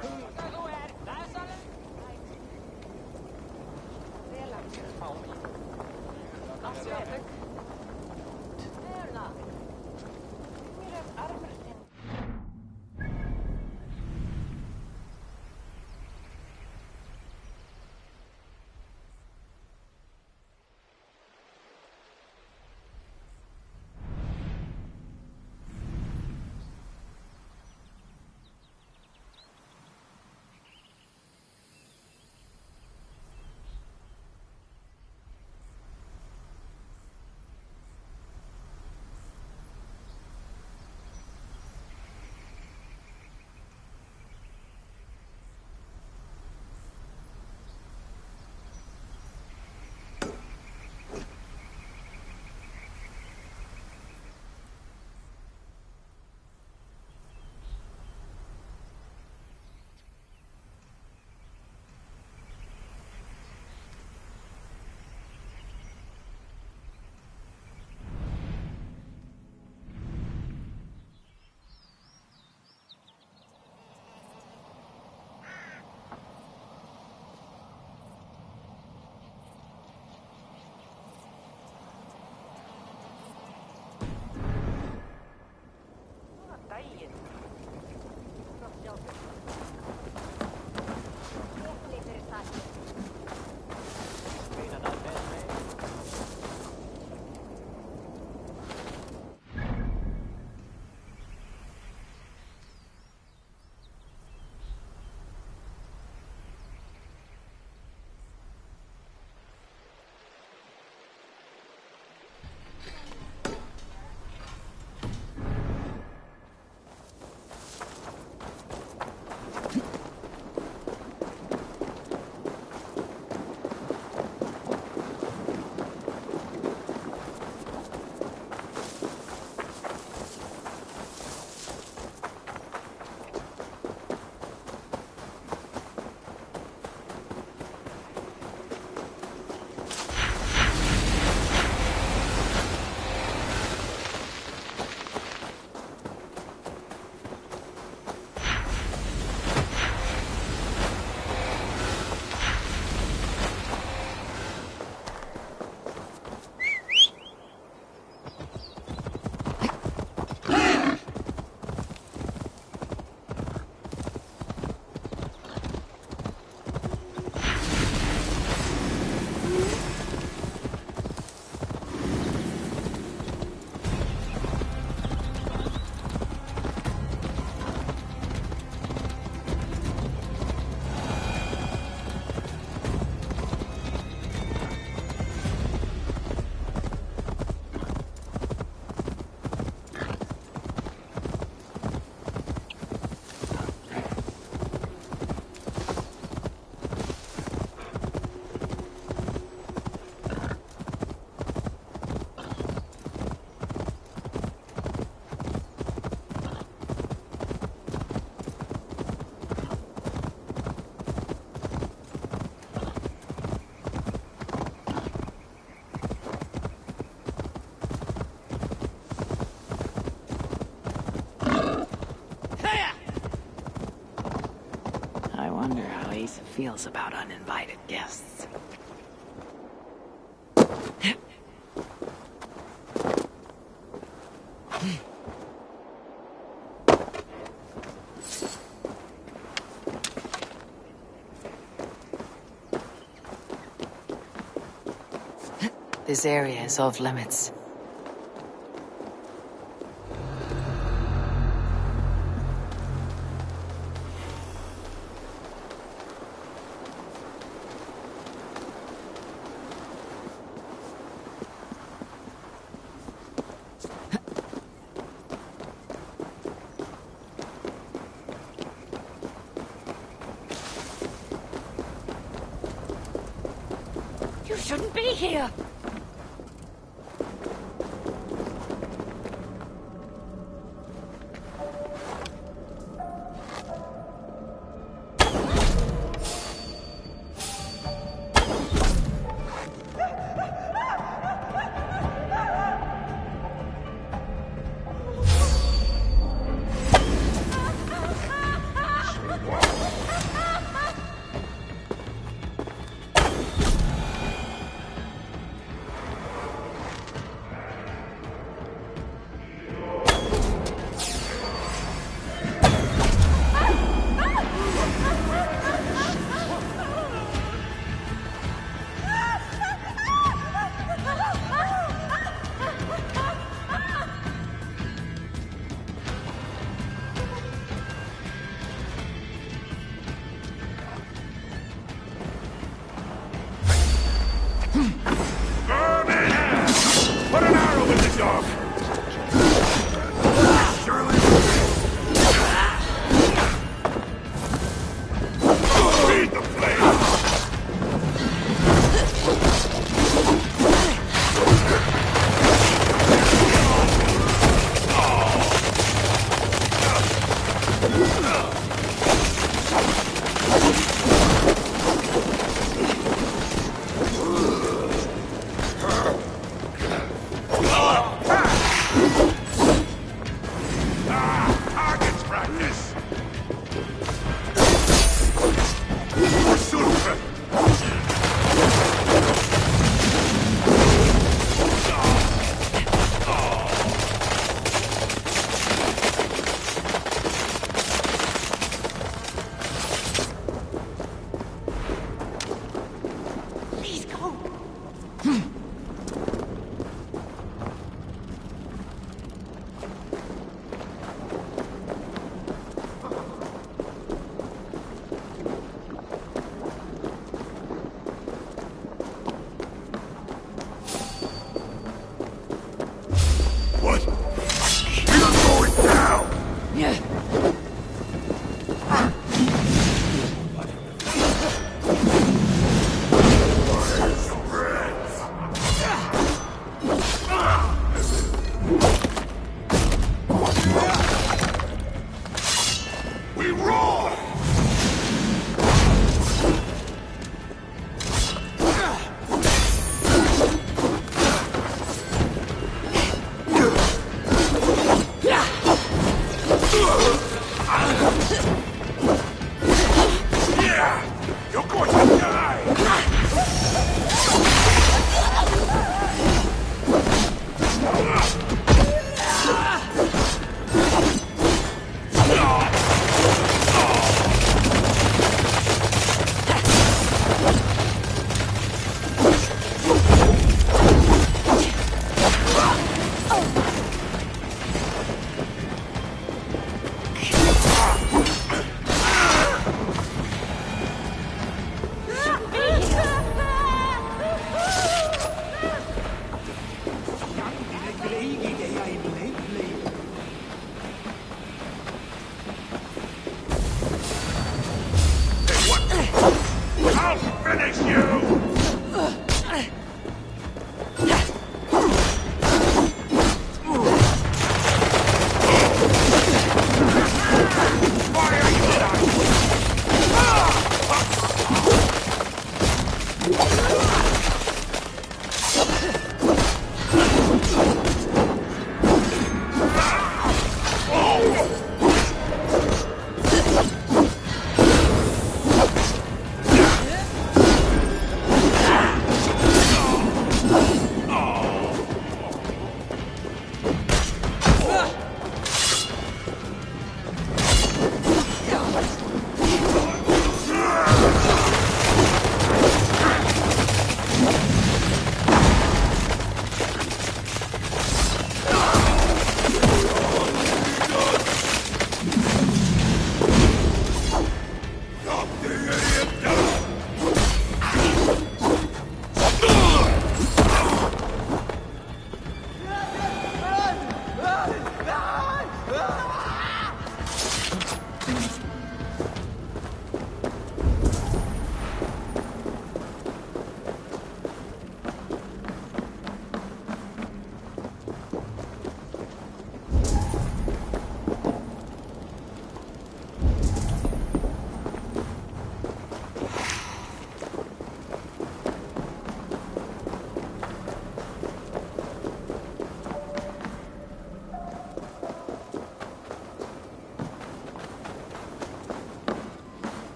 I wonder how Asa feels about uninvited guests. This area is off limits. You shouldn't be here!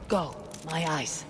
Go, my eyes.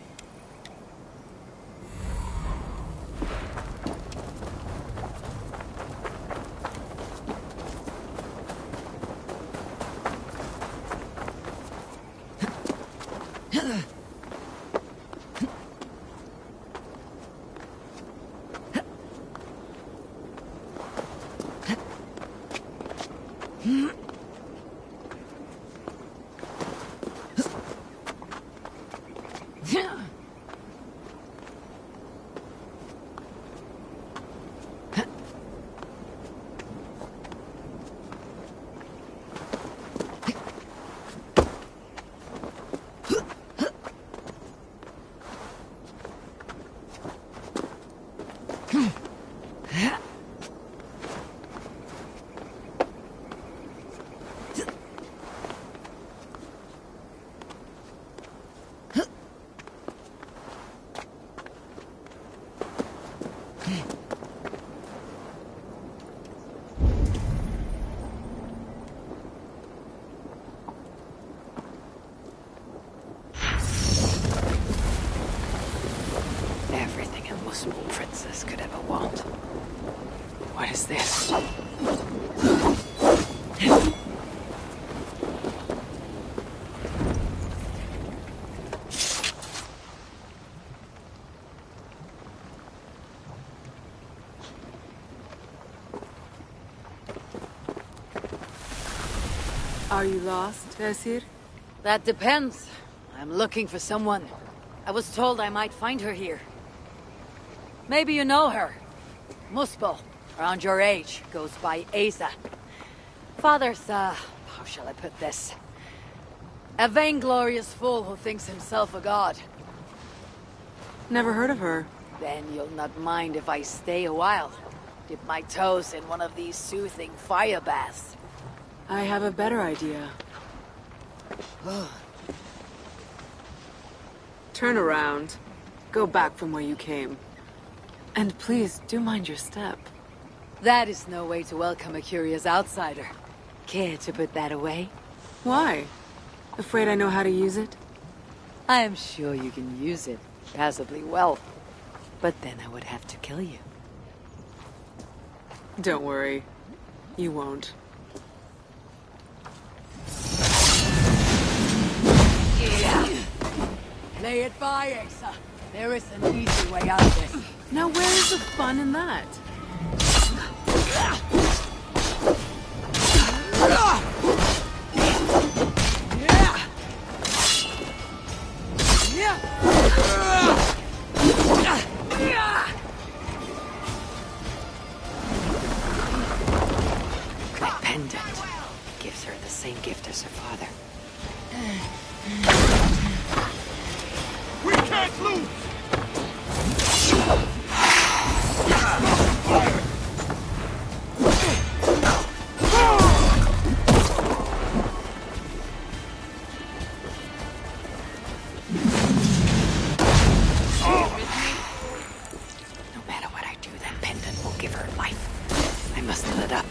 Everything a Muslim princess could ever want. What is this? Are you lost, Esir? That depends. I'm looking for someone. I was told I might find her here. Maybe you know her. Muspel, around your age, goes by Asa. Father's, how shall I put this? A vainglorious fool who thinks himself a god. Never heard of her. Then you'll not mind if I stay a while. Dip my toes in one of these soothing fire baths. I have a better idea. Turn around. Go back from where you came. And please, do mind your step. That is no way to welcome a curious outsider. Care to put that away? Why? Afraid I know how to use it? I am sure you can use it passably well. But then I would have to kill you. Don't worry. You won't. Lay it by, Asa. There is an easy way out of this. Now where is the fun in that? That pendant gives her the same gift as her father. We can't lose! No matter what I do, that pendant will give her life. I must fill it up.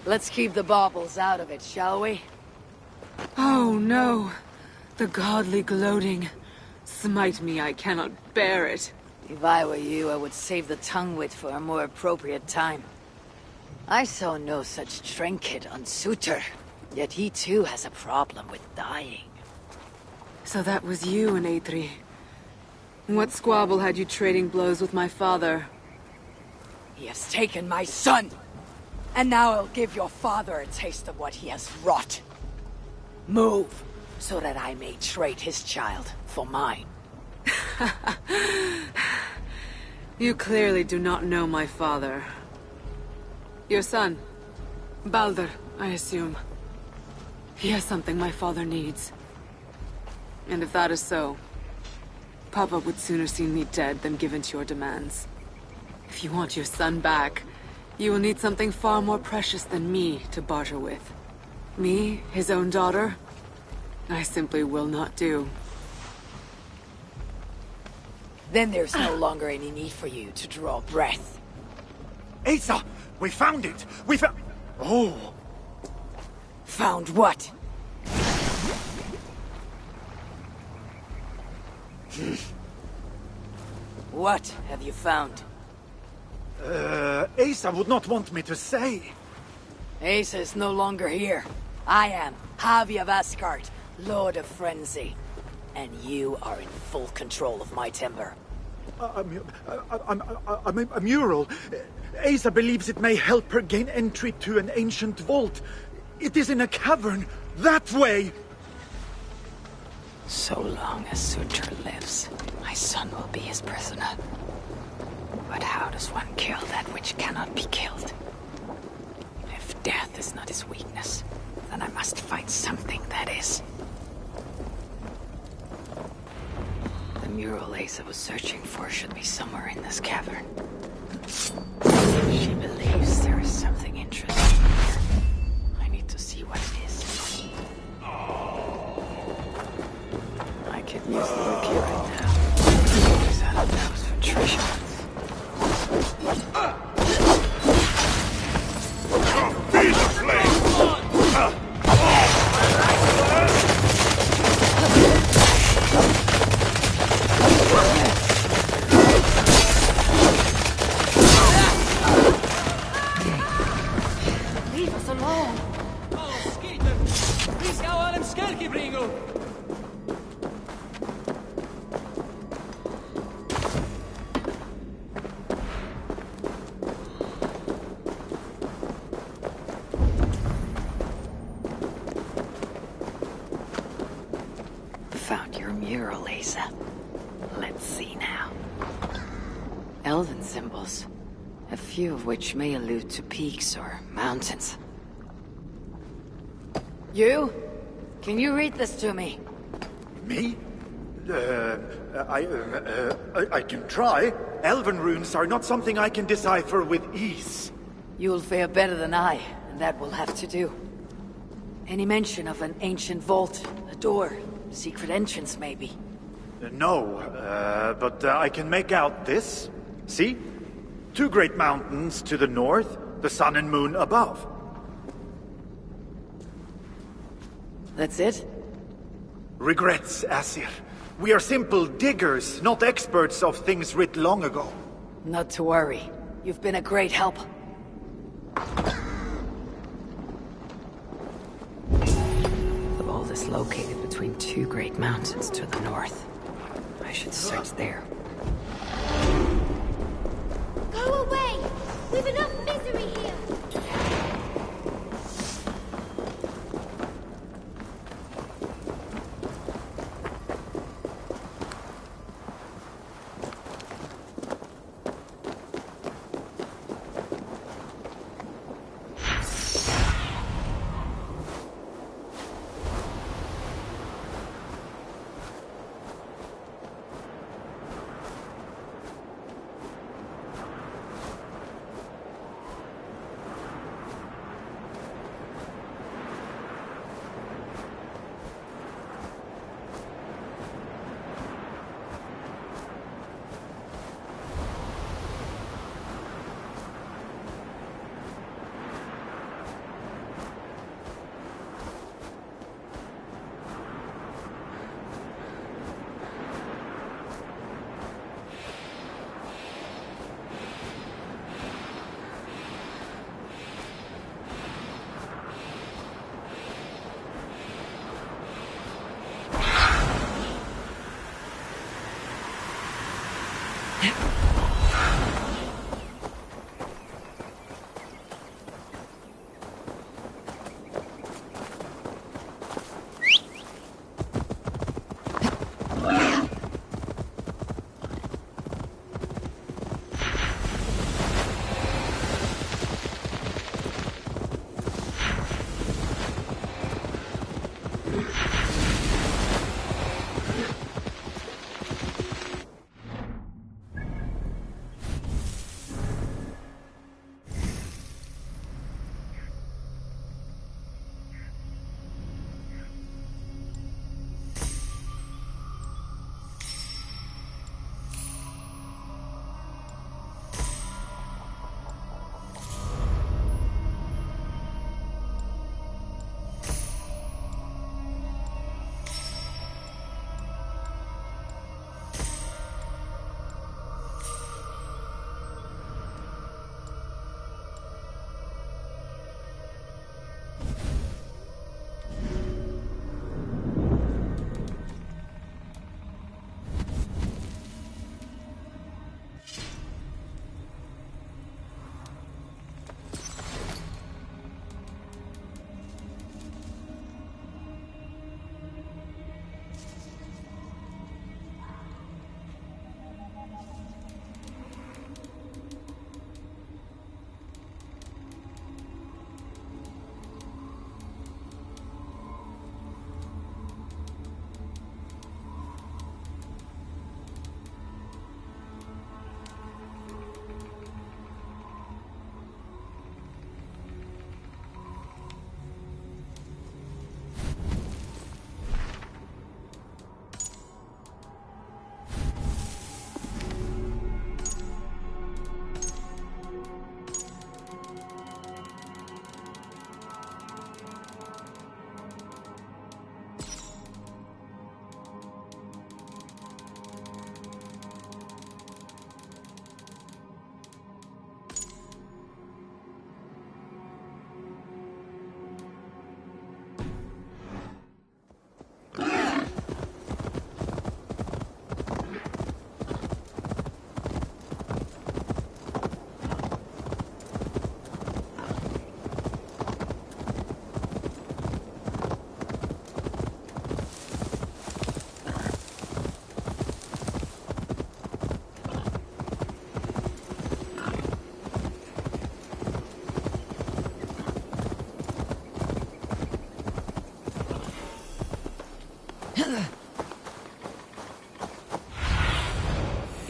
Let's keep the baubles out of it, shall we? Oh no. The godly gloating. Smite me, I cannot bear it. If I were you, I would save the tongue wit for a more appropriate time. I saw no such trinket on Suter, yet he too has a problem with dying. So that was you and Eitri. What squabble had you trading blows with my father? He has taken my son! And now I'll give your father a taste of what he has wrought. Move, so that I may trade his child for mine. You clearly do not know my father. Your son, Balder, I assume. He has something my father needs. And if that is so, Papa would sooner see me dead than give in to your demands. If you want your son back, you will need something far more precious than me to barter with. Me, his own daughter? I simply will not do. Then there's no longer any need for you to draw breath. Asa! We found it! We found... Oh! Found what? What have you found? Asa would not want me to say. Asa is no longer here. I am Javi of Asgard, Lord of Frenzy. And you are in full control of my timber. A mural. Asa believes it may help her gain entry to an ancient vault. It is in a cavern, that way! So long as Sutur lives, my son will be his prisoner. But how does one kill that which cannot be killed? If death is not his weakness, then I must find something that is. The mural Asa was searching for should be somewhere in this cavern. She believes there is something interesting here. I need to see what it is. I could use the look here right now. Use out of nose for treasure. Be the flame! Leave us alone! Oh, Skeeter! Vi ska ha en skälkebringo! Found your mural, Asa. Let's see now. Elven symbols. A few of which may allude to peaks or mountains. You? Can you read this to me? Me? I can try. Elven runes are not something I can decipher with ease. You'll fare better than I, and that will have to do. Any mention of an ancient vault, a door, secret entrance maybe? No, but I can make out this. See? 2 great mountains to the north, the sun and moon above. That's it? Regrets, Asir. We are simple diggers, not experts of things writ long ago. Not to worry. You've been a great help. The vault is located between 2 great mountains to the north. I should search there. Go away! We've enough misery here!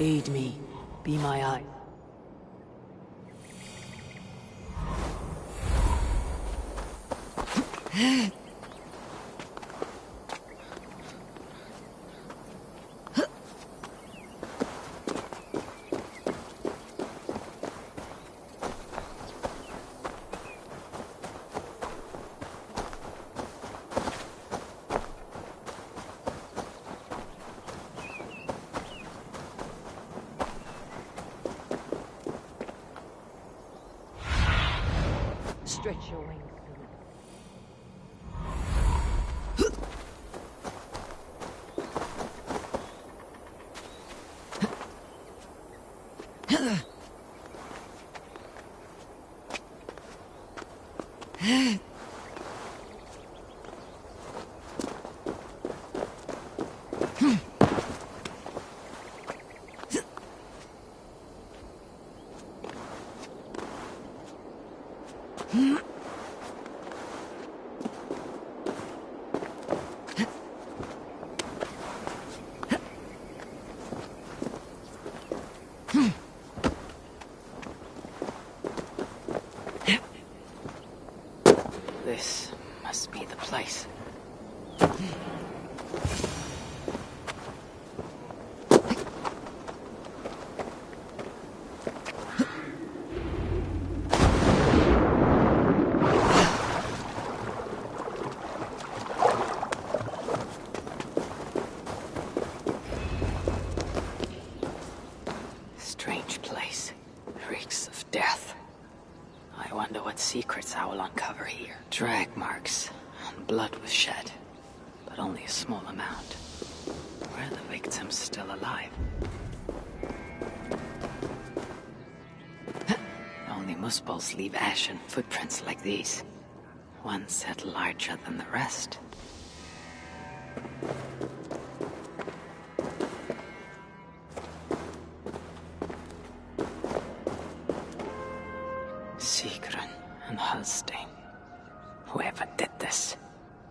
Aid me. Be my eye. Stretch your wings. This must be the place. Strange place. Reeks of death. I wonder what secrets I will uncover here. Drag marks, and blood was shed, but only a small amount. Were the victims still alive? Only musbulls leave ashen footprints like these. One set larger than the rest. Sigrun and Halstein. Whoever did this,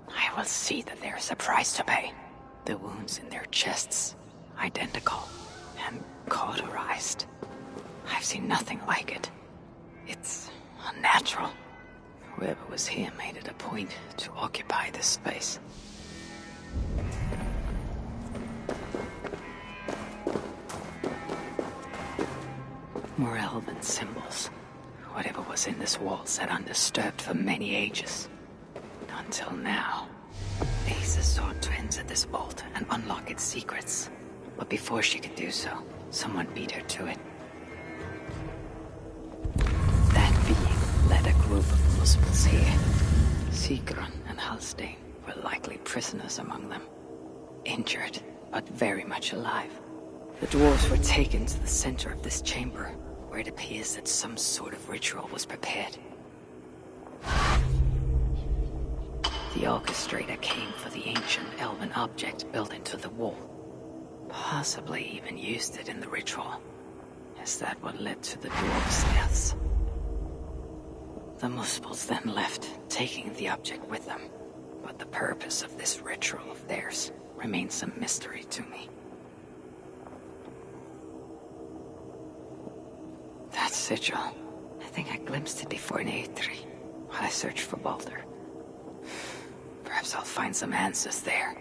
I will see that there is a price to pay. The wounds in their chests, identical and cauterized. I've seen nothing like it. It's unnatural. Whoever was here made it a point to occupy this space. More elven symbols. Whatever was in this wall sat undisturbed for many ages. Until now. Asa sought to enter this vault and unlock its secrets. But before she could do so, someone beat her to it. That being led a group of musbulls here. Sigrun and Halstein were likely prisoners among them. Injured, but very much alive. The dwarves were taken to the center of this chamber, where it appears that some sort of ritual was prepared. The orchestrator came for the ancient elven object built into the wall. Possibly even used it in the ritual. Is that what led to the dwarves' deaths? The musbulls then left, taking the object with them. But the purpose of this ritual of theirs remains a mystery to me. That sigil. I think I glimpsed it before in Aetri, while I searched for Baldur. Perhaps I'll find some answers there.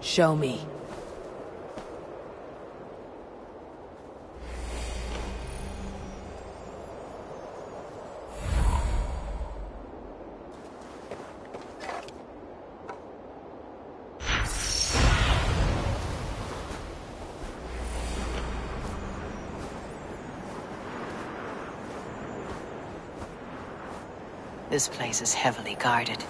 Show me. This place is heavily guarded.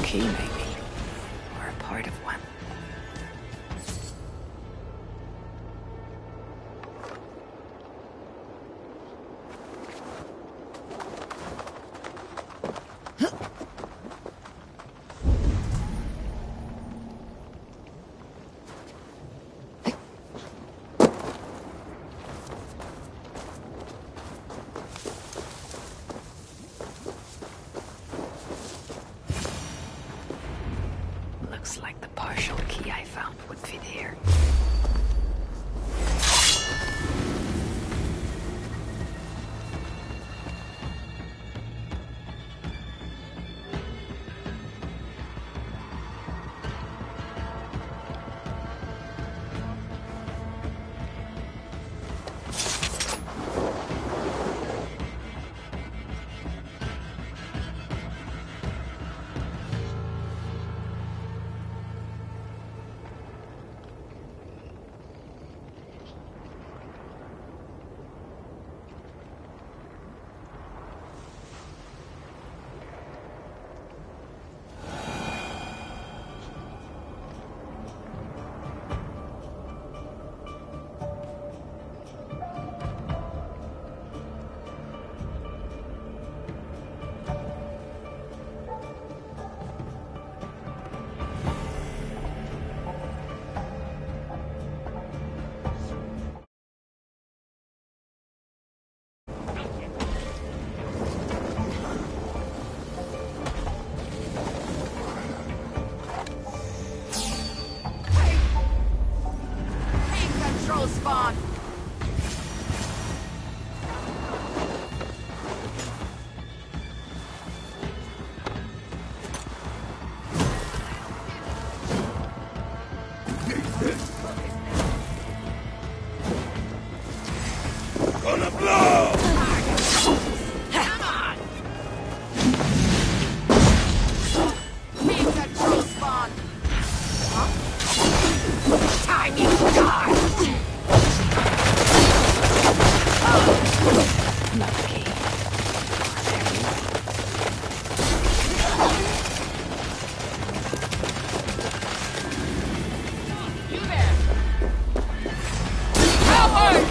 Key, maybe. Or a part of one. Looks like the partial key I found would fit here. Spawn! Gonna blow! Come on! Team control spawn! Time you die! You there! Coward!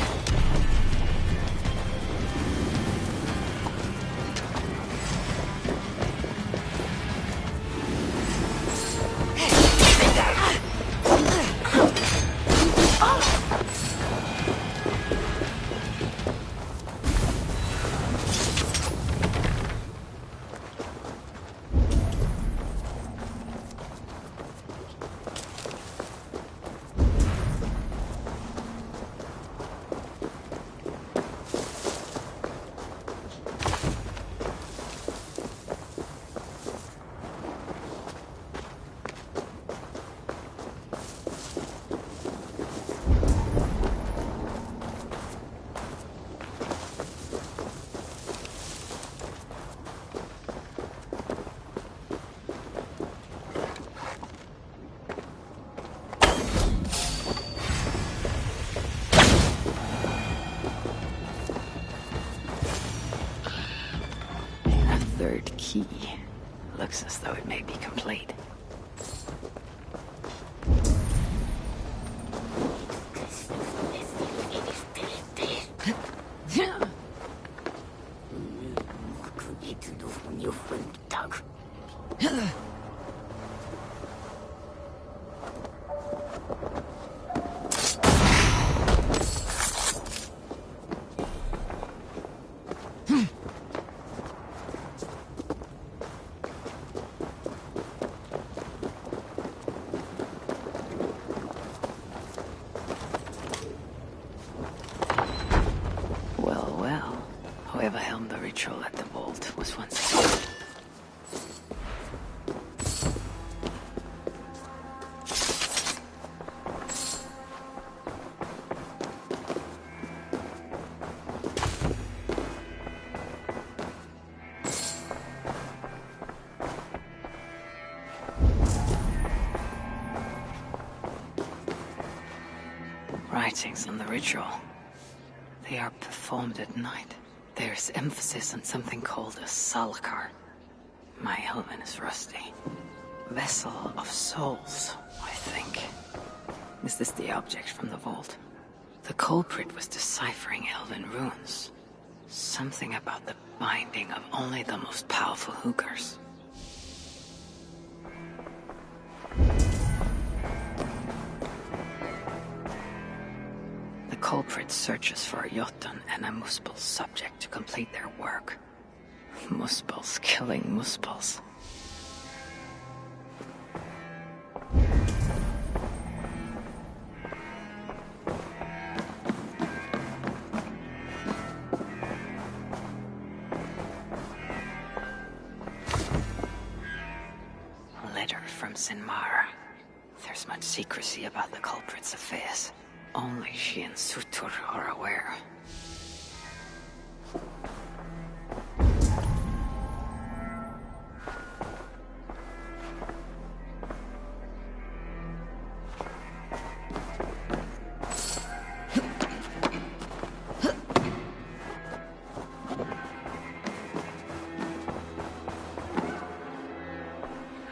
Third key. Looks as though it may be complete. Whoever helmed the ritual at the vault was once... Writings on the ritual. They are performed at night. There's emphasis on something called a salakar. My Elven is rusty. Vessel of souls, I think. Is this the object from the vault? The culprit was deciphering Elven runes. Something about the binding of only the most powerful hookers. The culprit searches for a Jotun and a Muspel subject to complete their work. Muspels killing Muspels. A letter from Sinmara. There's much secrecy about the culprit's affairs. Only she and Sutur are aware.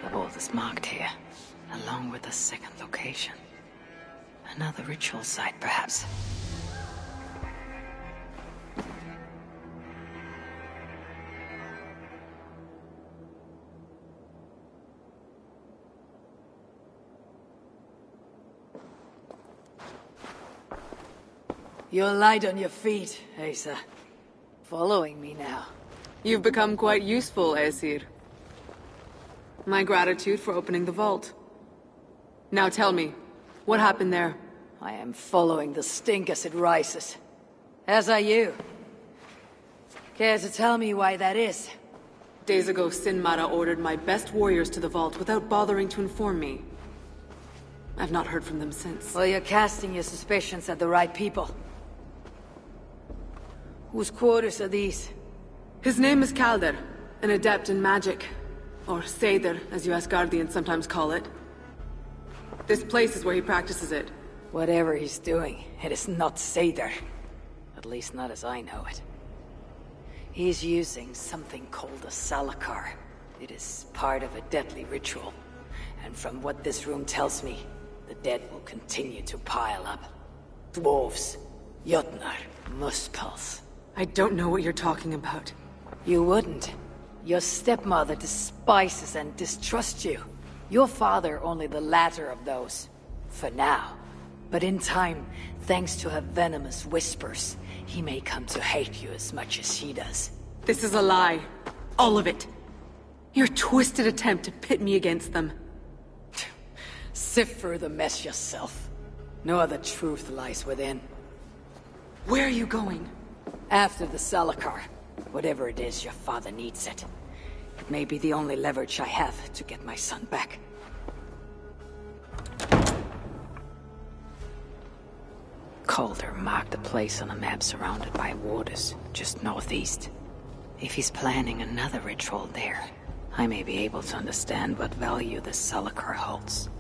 The vault is marked here, along with the second location. Another ritual site, perhaps. You're light on your feet, Asa. Following me now. You've become quite useful, Aesir. My gratitude for opening the vault. Now tell me, what happened there? I am following the stink as it rises. As are you. Care to tell me why that is? Days ago, Sinmara ordered my best warriors to the vault without bothering to inform me. I've not heard from them since. Well, you're casting your suspicions at the right people. Whose quarters are these? His name is Kalder, an adept in magic. Or Seder, as you Asgardians sometimes call it. This place is where he practices it. Whatever he's doing, it is not Seder. At least not as I know it. He's using something called a salakar. It is part of a deadly ritual. And from what this room tells me, the dead will continue to pile up. Dwarves, Jotnar, Muspels. I don't know what you're talking about. You wouldn't. Your stepmother despises and distrusts you. Your father only the latter of those. For now. But in time, thanks to her venomous whispers, he may come to hate you as much as she does. This is a lie. All of it. Your twisted attempt to pit me against them. Sift through the mess yourself. No other truth lies within. Where are you going? After the Salakar. Whatever it is, your father needs it. It may be the only leverage I have to get my son back. Calder marked a place on a map surrounded by waters, just northeast. If he's planning another ritual there, I may be able to understand what value the Salakar holds.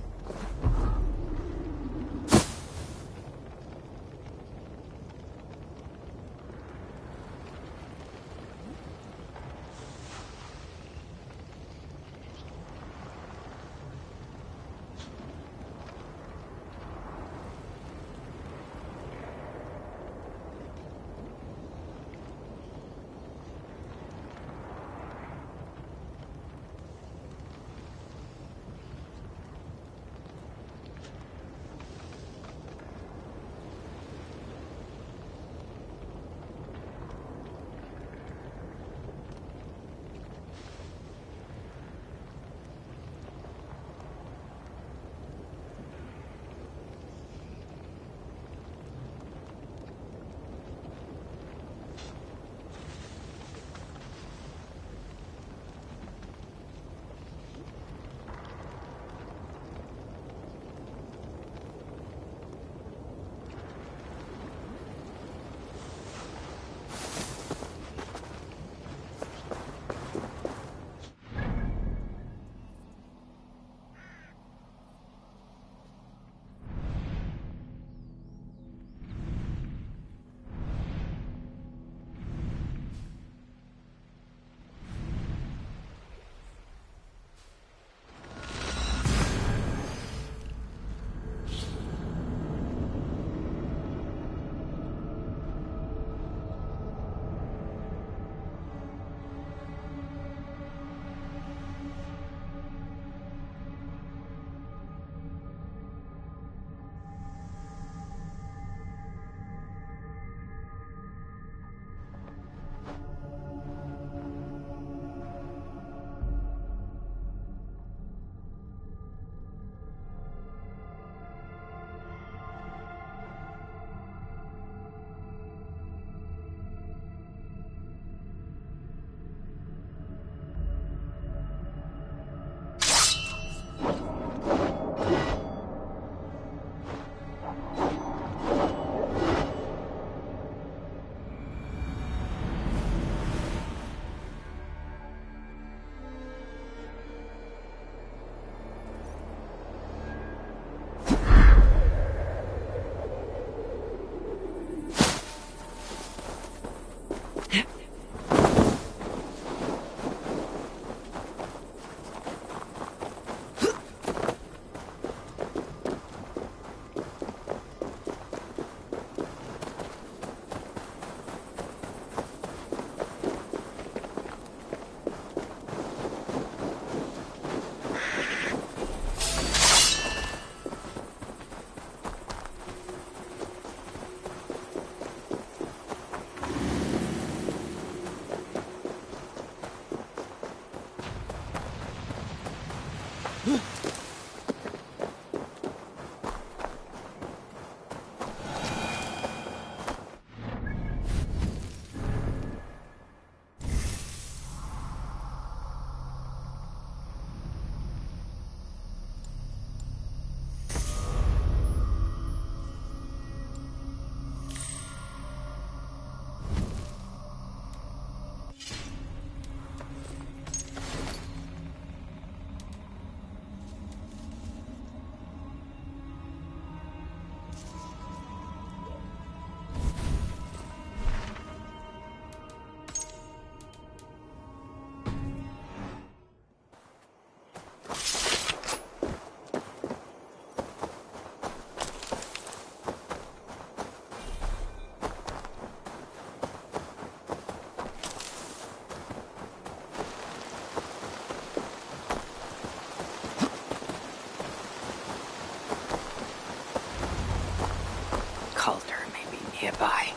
Calder may be nearby.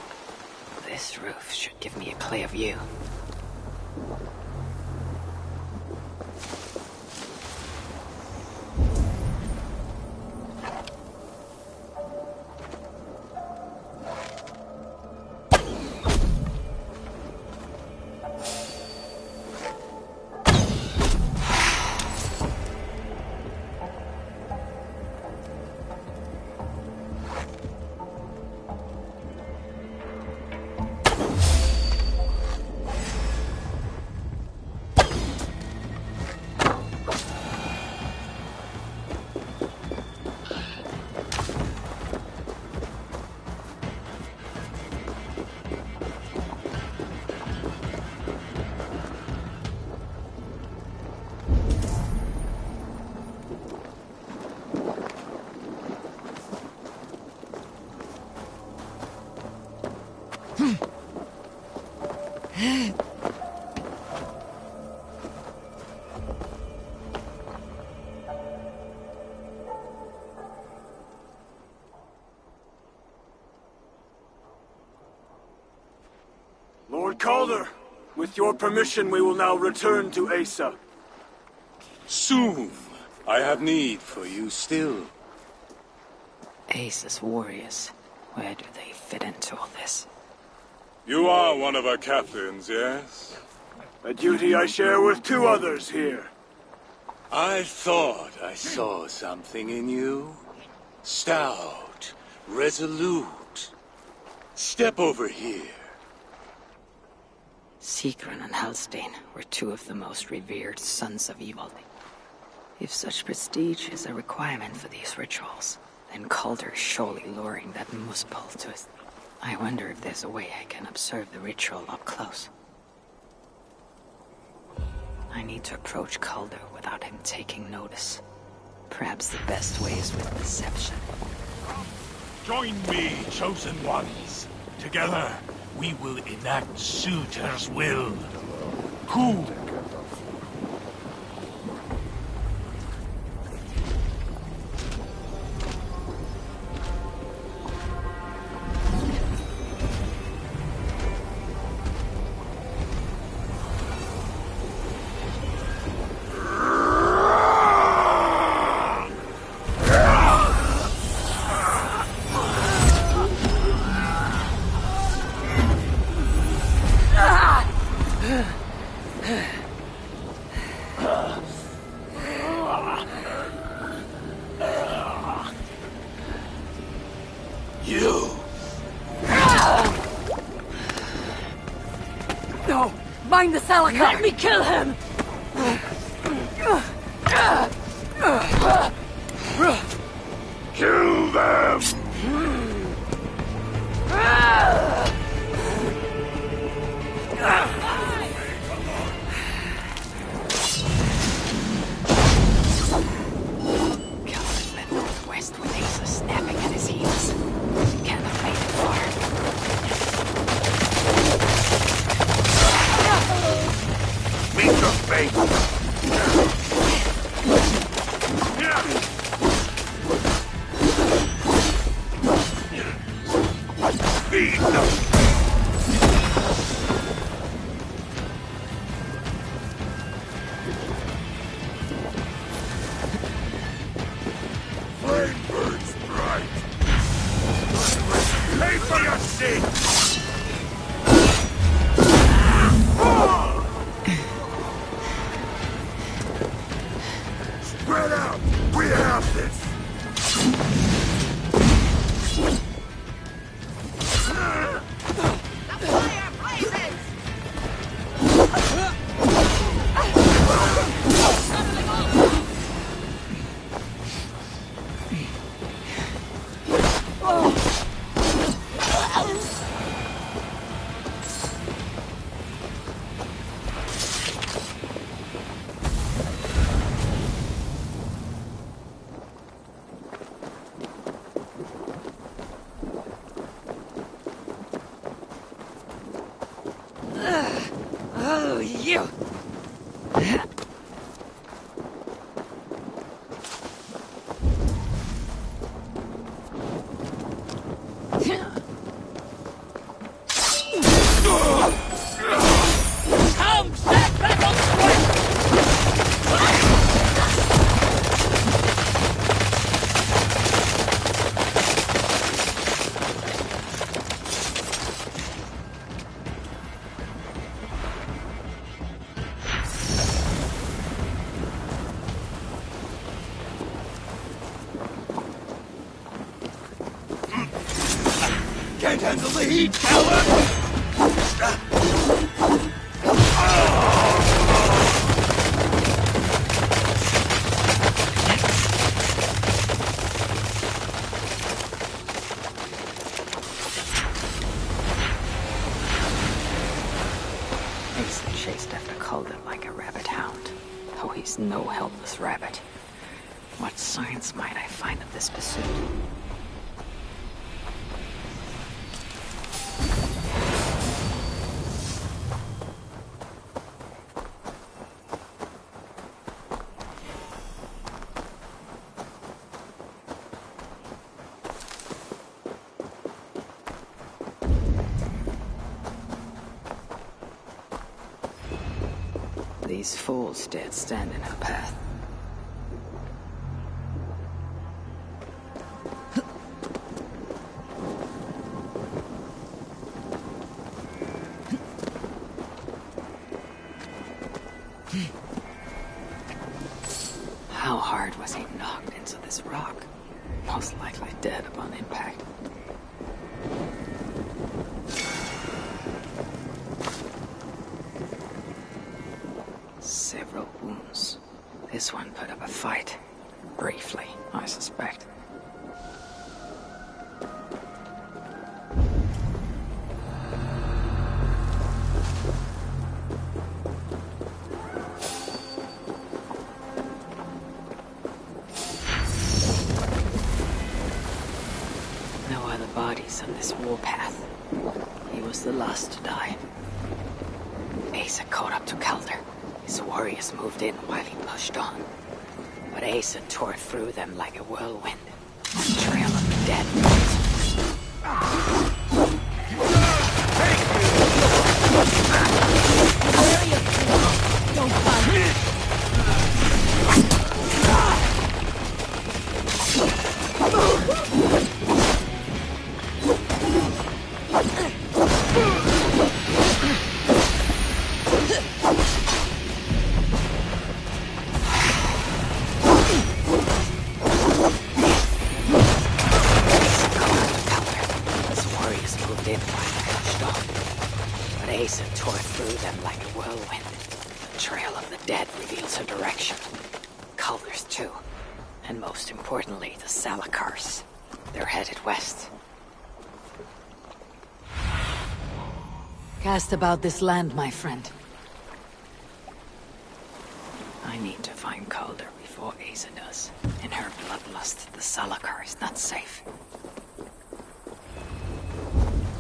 This roof should give me a clear view. Lord Calder, with your permission, we will now return to Asa. Soon. I have need for you still. Asa's warriors. Where do they fit into all this? You are one of our captains, yes? A duty I share with 2 others here. I thought I saw something in you. Stout, resolute. Step over here. Sigrun and Helstein were 2 of the most revered sons of evil. If such prestige is a requirement for these rituals, then Calder is surely luring that Muspel to us. I wonder if there's a way I can observe the ritual up close. I need to approach Calder without him taking notice. Perhaps the best way is with deception. Join me, chosen ones. Together, we will enact Suitor's will. Who? No! Mind the Salakar! Let me kill him! Kill them! Calder fled northwest with Asa snapping at his heels. He can't have made it far. Meet your fate! Feed them! Flame burns bright! Pay for your sins! Spread out! We have this! The fire blazes! Oh, you! Come, stand back on strike! Can't handle the heat, coward! Asa chased after Calder like a rabbit hound, though he's no helpless rabbit. What signs might I find of this pursuit? These fools dared stand in her path. How hard was he knocked into this rock? Most likely dead upon impact. Several wounds. This one put up a fight. Briefly, I suspect. No other bodies on this warpath. He was the last to die. Asa caught up to Calder. His warriors moved in while he pushed on. But Asa tore through them like a whirlwind. A trail of the dead. Don't fight! Asa tore through them like a whirlwind. The trail of the dead reveals her direction. Calder's too. And most importantly, the Salakars. They're headed west. Cast about this land, my friend. I need to find Calder before Asa does. In her bloodlust, the Salakar is not safe.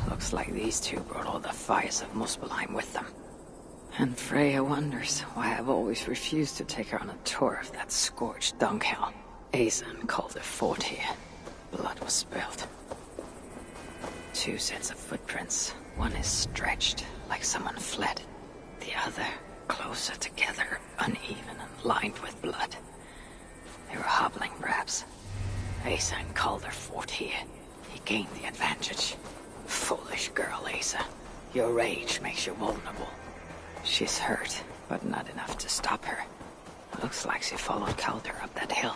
Looks like these two brought all the fires of Muspelheim with them. And Freya wonders why I've always refused to take her on a tour of that scorched dunghill. Asa and Calder fought here. Blood was spilled. Two sets of footprints. One is stretched, like someone fled. The other, closer together, uneven and lined with blood. They were hobbling, perhaps. Asa and Calder fought here. He gained the advantage. Foolish girl, Asa. Your rage makes you vulnerable. She's hurt, but not enough to stop her. Looks like she followed Calder up that hill.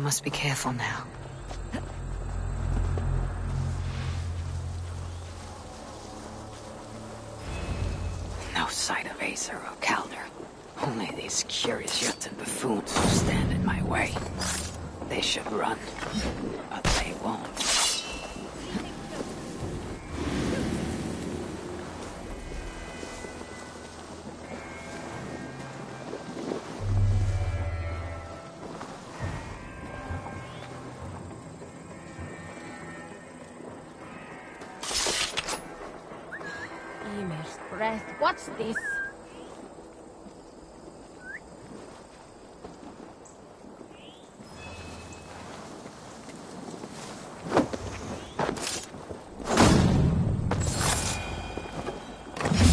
must be careful now. No sight of Acer or Calder. Only these curious Jotun buffoons who stand in my way. They should run, but they won't. Ymir's breath. What's this?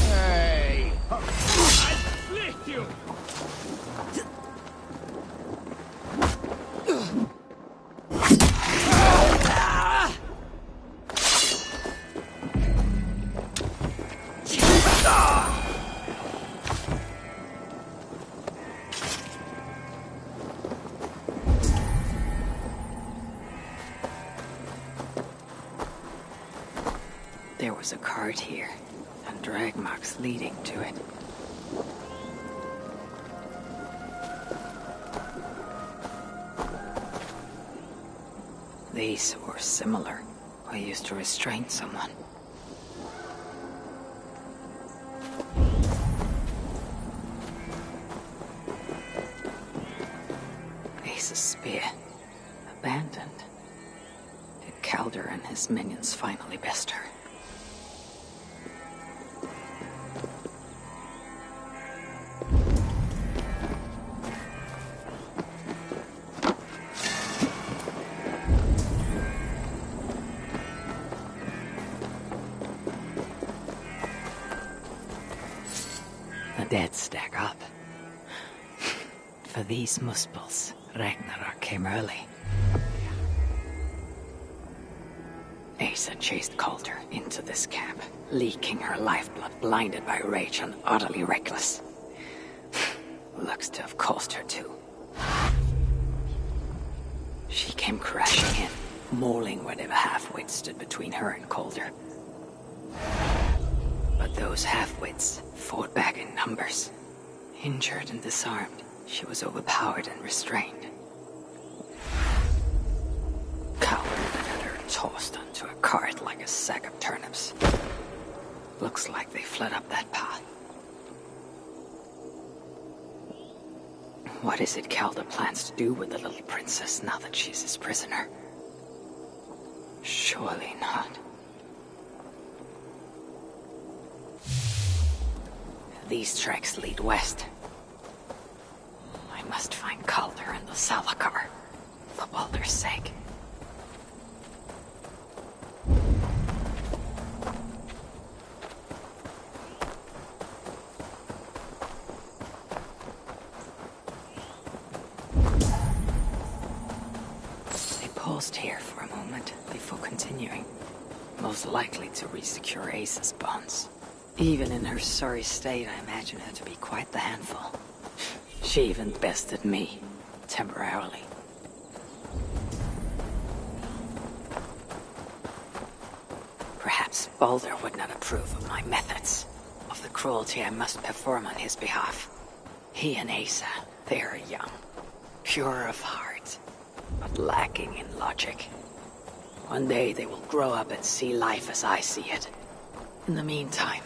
Hey! I split you! There was a cart here, and drag marks leading to it. These were similar. I used to restrain someone. Ace's spear. Abandoned. Did Calder and his minions finally best her? The dead stack up. For these muspels, Ragnarok came early. Asa chased Calder into this camp, leaking her lifeblood, blinded by rage and utterly reckless. Looks to have cost her too. She came crashing in, mauling whatever half-wits stood between her and Calder. But those half-wits fought back in numbers. Injured and disarmed, she was overpowered and restrained. Calder had her tossed onto a cart like a sack of turnips. Looks like they fled up that path. What is it Calder plans to do with the little princess now that she's his prisoner? Surely not. These tracks lead west. I must find Calder and the Salakar, for Baldur's sake. They paused here for a moment before continuing, most likely to re-secure Ace's bonds. Even in her sorry state, I imagine her to be quite the handful. She even bested me, temporarily. Perhaps Baldur would not approve of my methods, of the cruelty I must perform on his behalf. He and Asa, they are young, pure of heart, but lacking in logic. One day they will grow up and see life as I see it. In the meantime,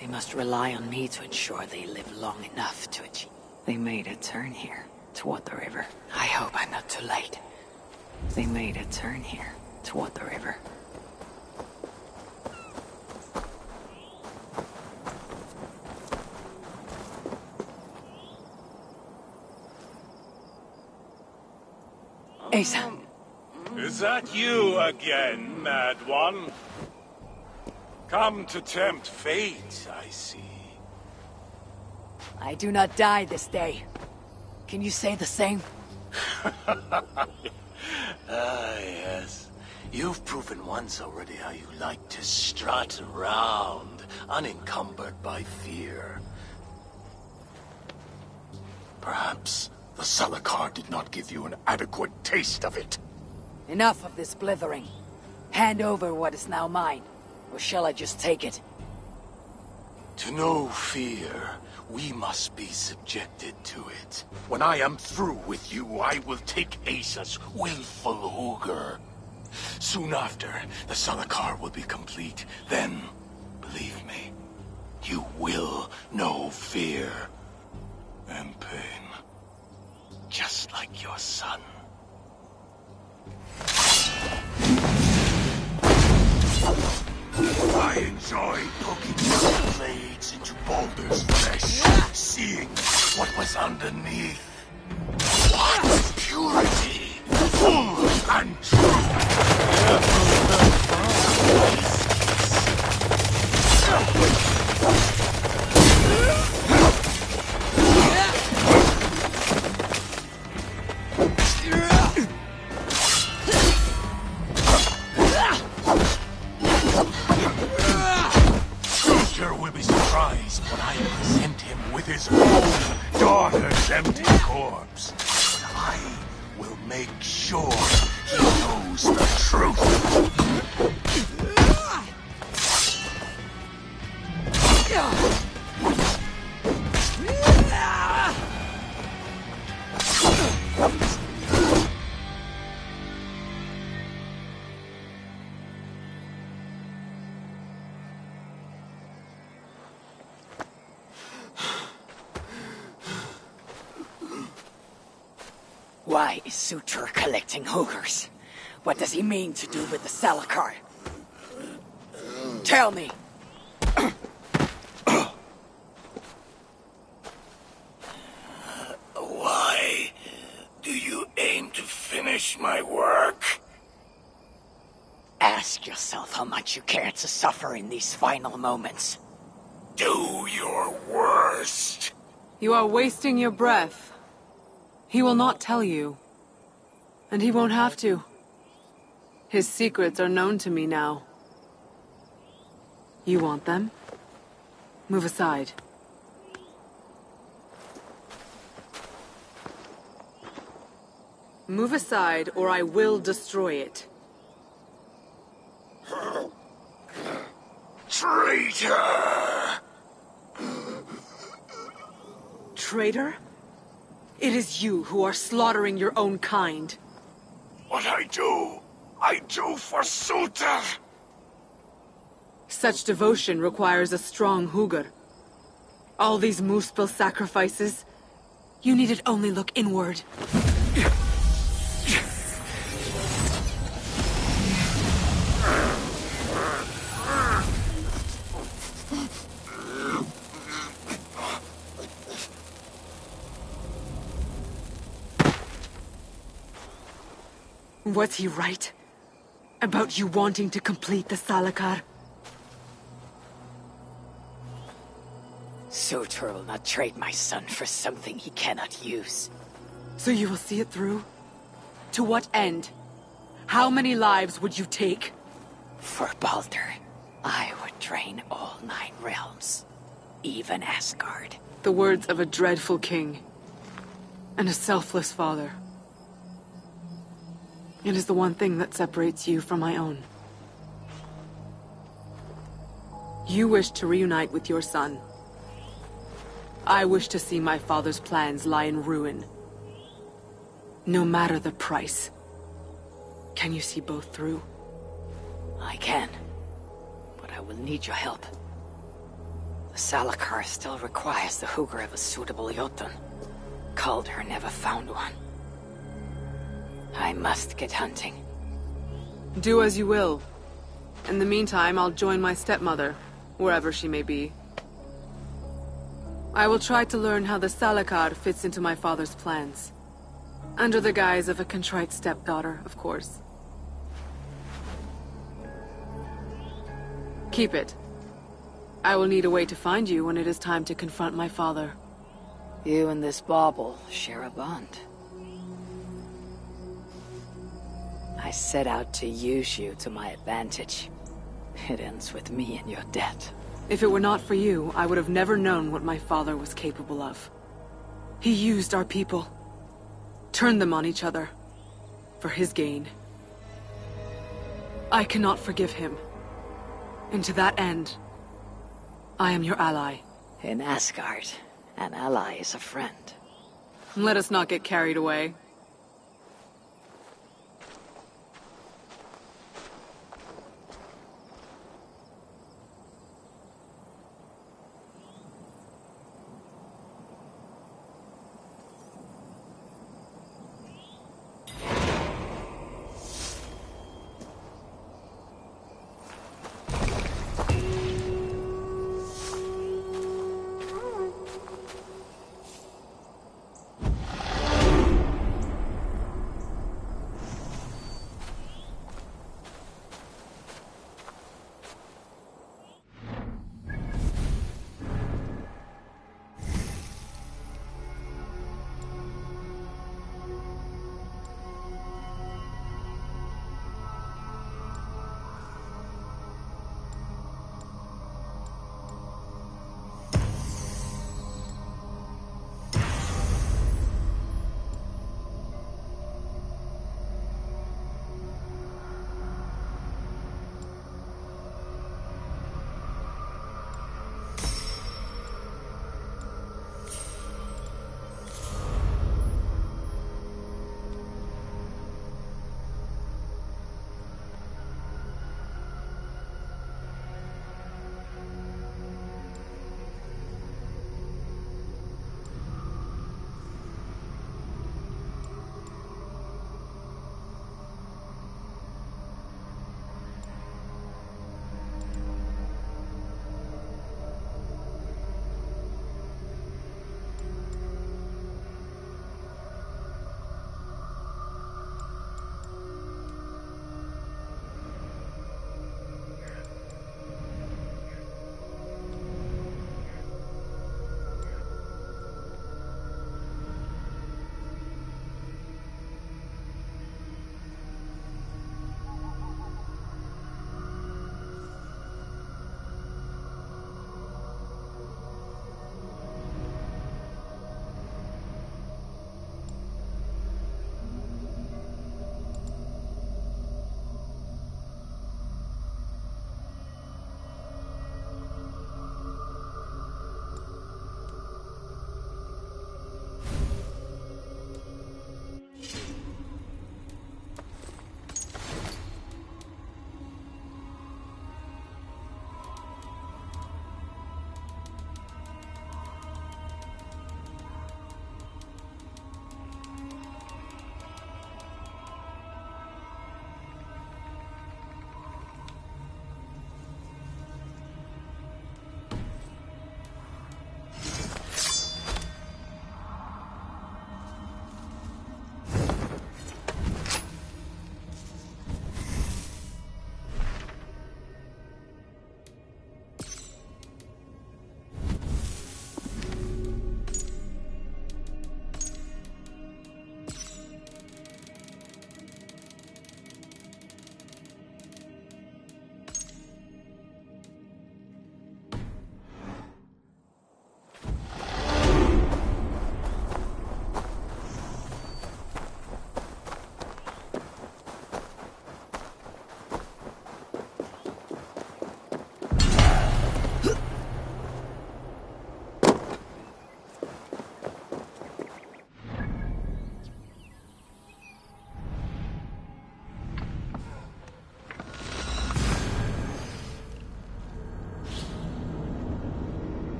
they must rely on me to ensure they live long enough to achieve. They made a turn here, toward the river. I hope I'm not too late. They made a turn here, toward the river. Asa. Is that you again, mad one? Come to tempt fate, I see. I do not die this day. Can you say the same? Yes. You've proven once already how you like to strut around, unencumbered by fear. Perhaps The Salakar did not give you an adequate taste of it. Enough of this blithering. Hand over what is now mine, or shall I just take it? To know fear, we must be subjected to it. When I am through with you, I will take Asa's willful Hooger. Soon after, the Salakar will be complete. Then, believe me, you will know fear and pain. Just like your son. I enjoy poking my blades into Balder's flesh, seeing what was underneath. What purity, full and true. Will be surprised when I present him with his own daughter's empty corpse. But I will make sure he knows the truth. Why is Sutur collecting Hoogers? What does he mean to do with the Salakar? Tell me! Why do you aim to finish my work? Ask yourself how much you care to suffer in these final moments. Do your worst. You are wasting your breath. He will not tell you. And he won't have to. His secrets are known to me now. You want them? Move aside. Move aside, or I will destroy it. Traitor! Traitor? It is you who are slaughtering your own kind. What I do for Sutur! Such devotion requires a strong Hugr. All these Muspel sacrifices, you needed only look inward. Was he right? About you wanting to complete the Salakar? Sutur will not trade my son for something he cannot use. So you will see it through? To what end? How many lives would you take? For Balder, I would drain all 9 realms. Even Asgard. The words of a dreadful king. And a selfless father. It is the one thing that separates you from my own. You wish to reunite with your son. I wish to see my father's plans lie in ruin. No matter the price. Can you see both through? I can. But I will need your help. The Salakar still requires the Hugr of a suitable Jotun. Calder never found one. I must get hunting. Do as you will. In the meantime, I'll join my stepmother, wherever she may be. I will try to learn how the Salakar fits into my father's plans. Under the guise of a contrite stepdaughter, of course. Keep it. I will need a way to find you when it is time to confront my father. You and this bauble share a bond. I set out to use you to my advantage. It ends with me and your debt. If it were not for you, I would have never known what my father was capable of. He used our people. turned them on each other. For his gain. I cannot forgive him. And to that end, I am your ally. In Asgard, an ally is a friend. Let us not get carried away.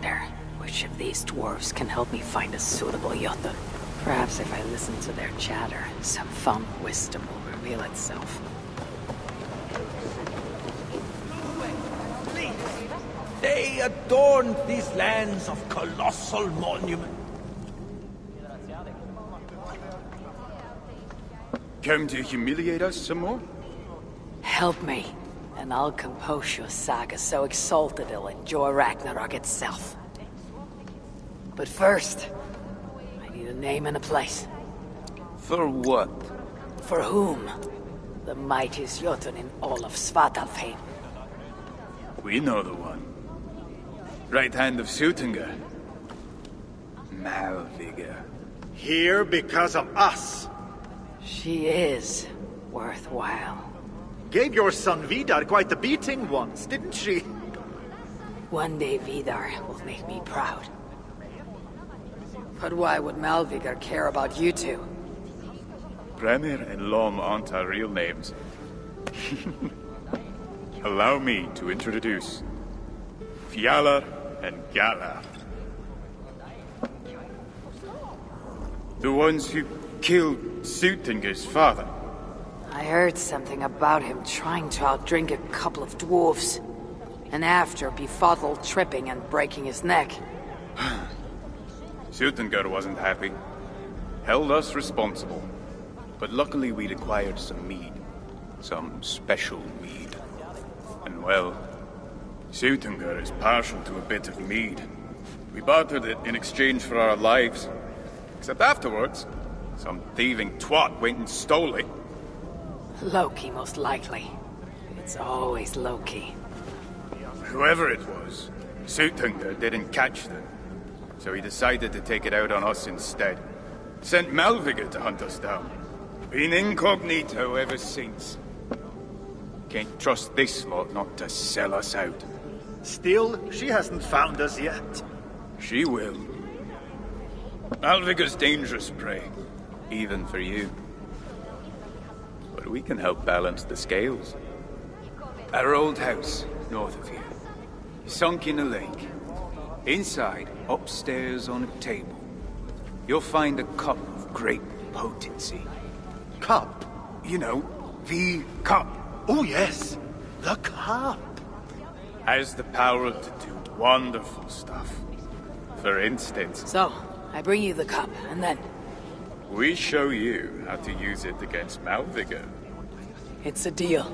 wonder which of these dwarves can help me find a suitable Jotun. Perhaps if I listen to their chatter, some found wisdom will reveal itself. They adorned these lands of colossal monuments. Come to humiliate us some more? Help me, and I'll compose your saga so exalted it'll enjoy Ragnarok itself. But first, I need a name and a place. For what? For whom? The mightiest Jotun in all of Svartalfheim. We know the one. Right hand of Suttungr. Malviga. Here because of us. She is worthwhile. Gave your son Vidar quite the beating once, didn't she? One day Vidar will make me proud. But why would Malvigar care about you two? Brenner and Lom aren't our real names. Allow me to introduce Fjalar and Galar. The ones who killed Suttungr's father. I heard something about him trying to outdrink a couple of dwarves. And after befuddled tripping and breaking his neck. Suttungr wasn't happy. Held us responsible. But luckily we'd acquired some mead. Some special mead. And well, Suttungr is partial to a bit of mead. We bartered it in exchange for our lives. Except afterwards, some thieving twat went and stole it. Loki, most likely. It's always Loki. Whoever it was, Suttungr didn't catch them. So he decided to take it out on us instead. Sent Malviga to hunt us down. Been incognito ever since. Can't trust this lot not to sell us out. Still, she hasn't found us yet. She will. Malviga's dangerous prey, even for you. But we can help balance the scales. Our old house, north of here, sunk in a lake. Inside, upstairs on a table, you'll find a cup of great potency. Cup? You know, the cup. Oh yes, the cup. Has the power to do wonderful stuff. For instance... So, I bring you the cup, and then... we show you how to use it against Malviga. It's a deal.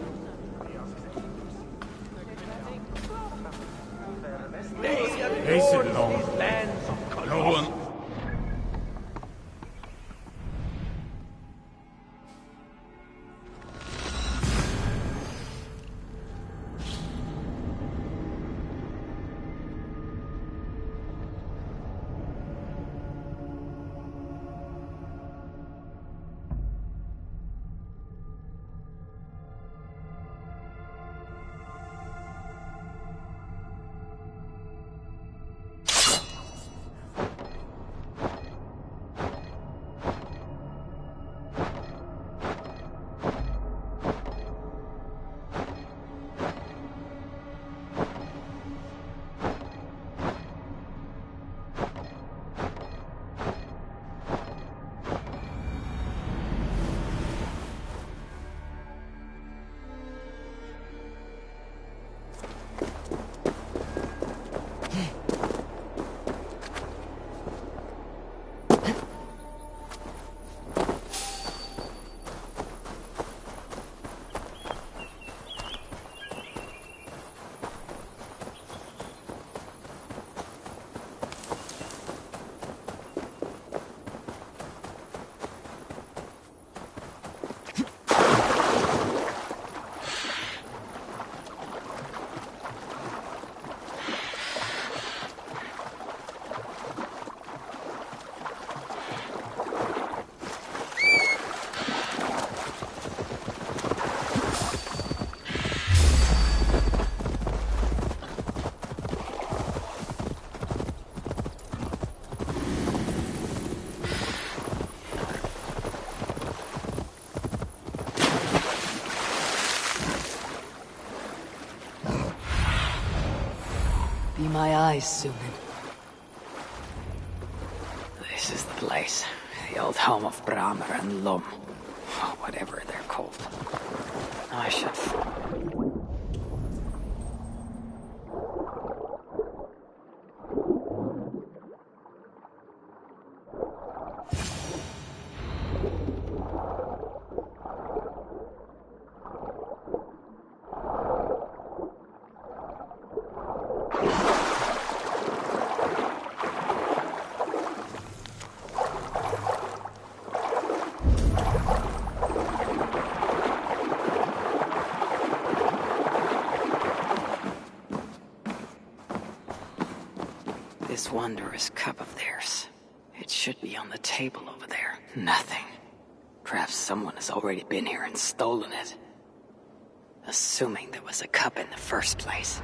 Pace it along. No one... Be my eyes, Sunan. place. The old home of Bramer and Lum. Oh, whatever they're called. I should... This wondrous cup of theirs. It should be on the table over there. Nothing. Perhaps someone has already been here and stolen it. Assuming there was a cup in the first place.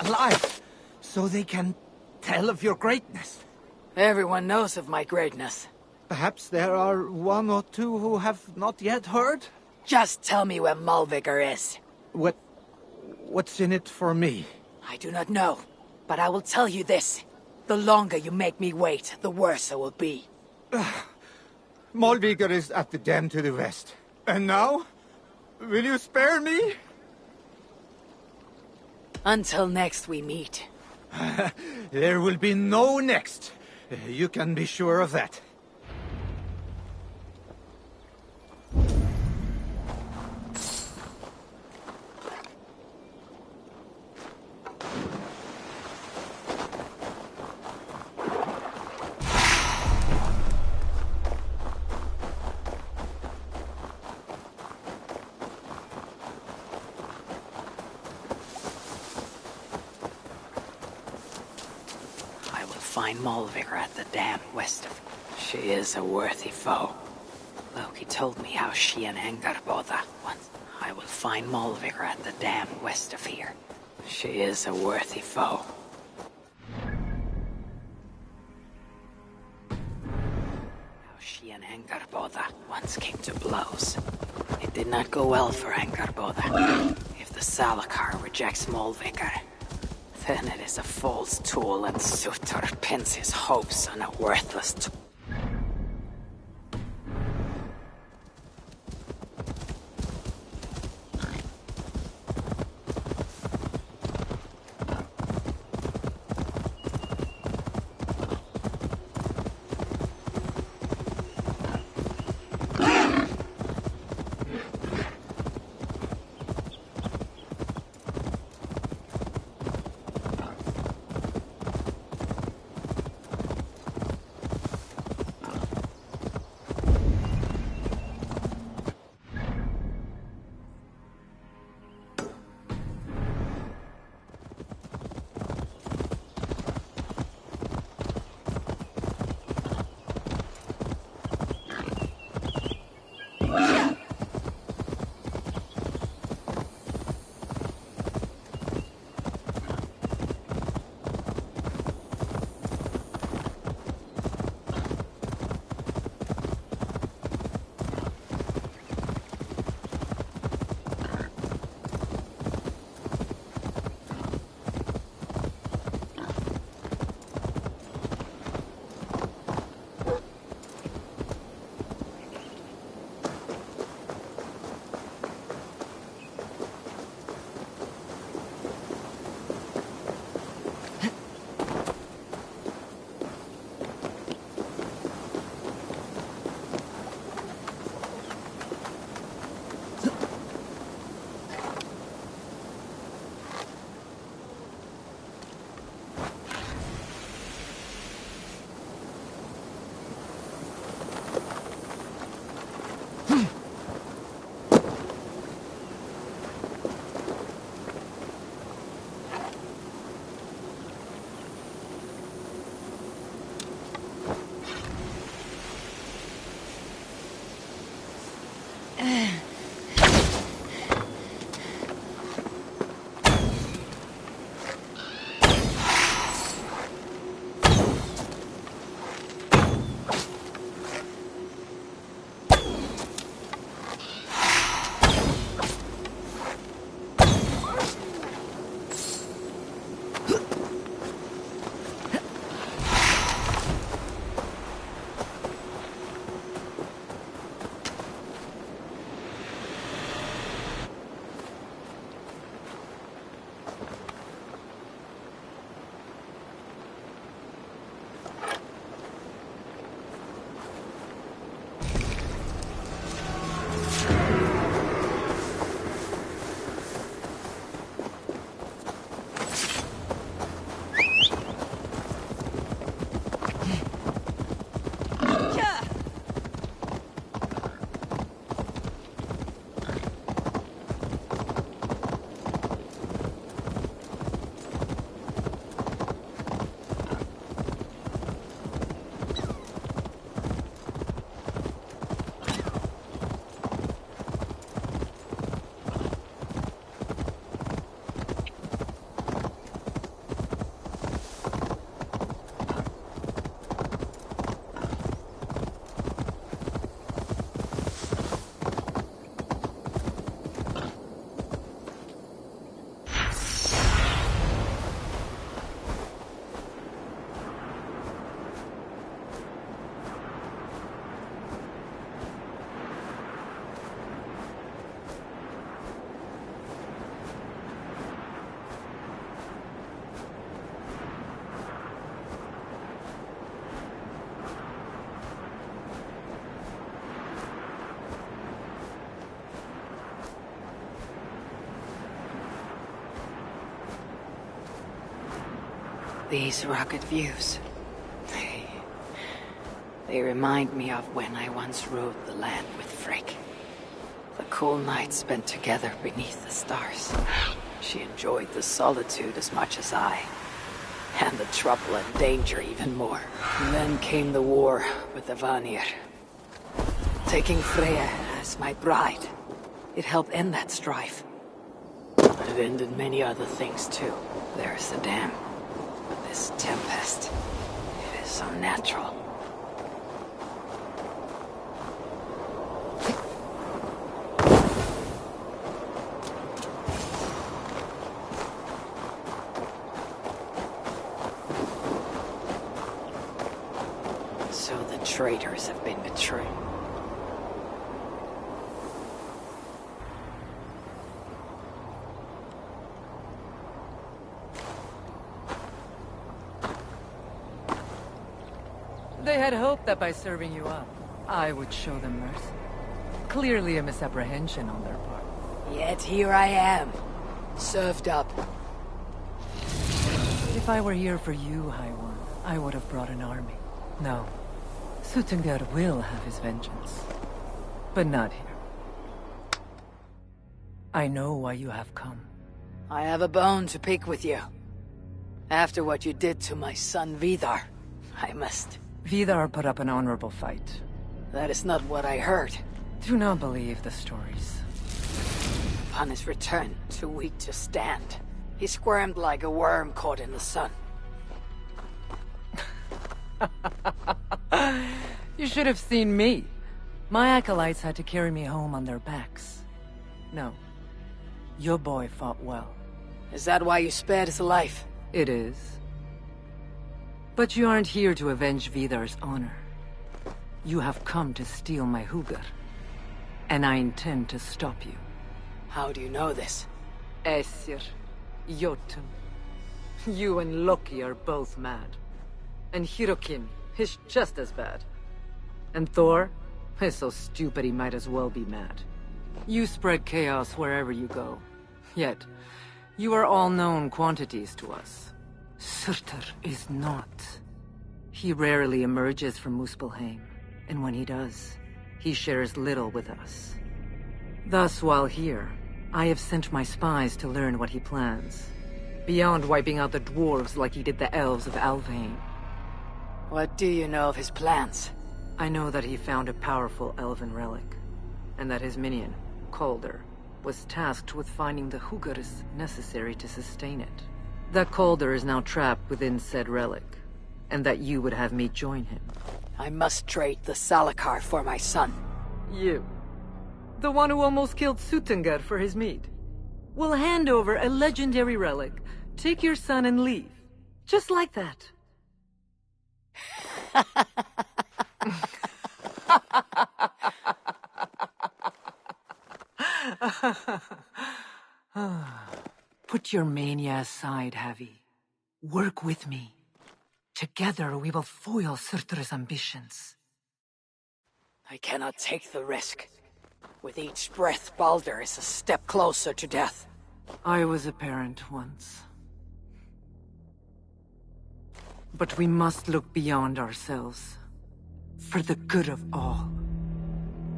Alive, so they can tell of your greatness. Everyone knows of my greatness. Perhaps there are one or two who have not yet heard? Just tell me where Malvigor is. What's in it for me? I do not know, but I will tell you this. The longer you make me wait, the worse it will be. Malvigor is at the dam to the west. And now? Will you spare me? Until next we meet. There will be no next. You can be sure of that. Find Malvigor at the dam west of... She is a worthy foe. Loki told me how she and Angarbodda once... I will find Malvigor at the dam west of here. She is a worthy foe. How she and Angarbodda once came to blows. It did not go well for Angarbodda. If the Salakar rejects Malvigor, then it is a false tool, and Sutor pins his hopes on a worthless tool. These rugged views. They remind me of when I once rode the land with Frigg. The cool nights spent together beneath the stars. She enjoyed the solitude as much as I. And the trouble and danger even more. And then came the war with the Vanir. Taking Freya as my bride, it helped end that strife. But it ended many other things too. There's the dam. But this tempest, it is unnatural. So the traitors have been betrayed. They had hoped that by serving you up, I would show them mercy. Clearly a misapprehension on their part. Yet here I am, served up. If I were here for you, High One, I would have brought an army. No. Suttungr will have his vengeance. But not here. I know why you have come. I have a bone to pick with you. After what you did to my son Vidar, I must... Vidar put up an honorable fight. That is not what I heard. Do not believe the stories. Upon his return, too weak to stand, he squirmed like a worm caught in the sun. You should have seen me. My acolytes had to carry me home on their backs. No. Your boy fought well. Is that why you spared his life? It is. But you aren't here to avenge Vidar's honor. You have come to steal my Hugr. And I intend to stop you. How do you know this? Aesir, Jotun. You and Loki are both mad. And Hirokin is just as bad. And Thor is so stupid he might as well be mad. You spread chaos wherever you go. Yet, you are all known quantities to us. Surtur is not. He rarely emerges from Muspelheim, and when he does, he shares little with us. Thus, while here, I have sent my spies to learn what he plans. Beyond wiping out the dwarves like he did the elves of Alvain. What do you know of his plans? I know that he found a powerful elven relic, and that his minion, Calder, was tasked with finding the Hugars necessary to sustain it. That Calder is now trapped within said relic, and that you would have me join him. I must trade the Salakar for my son. You? The one who almost killed Suttungr for his meat? Will hand over a legendary relic, take your son and leave. Just like that. Put your mania aside, Javi. Work with me. Together we will foil Surtur's ambitions. I cannot take the risk. With each breath, Baldur is a step closer to death. I was a parent once. But we must look beyond ourselves. For the good of all.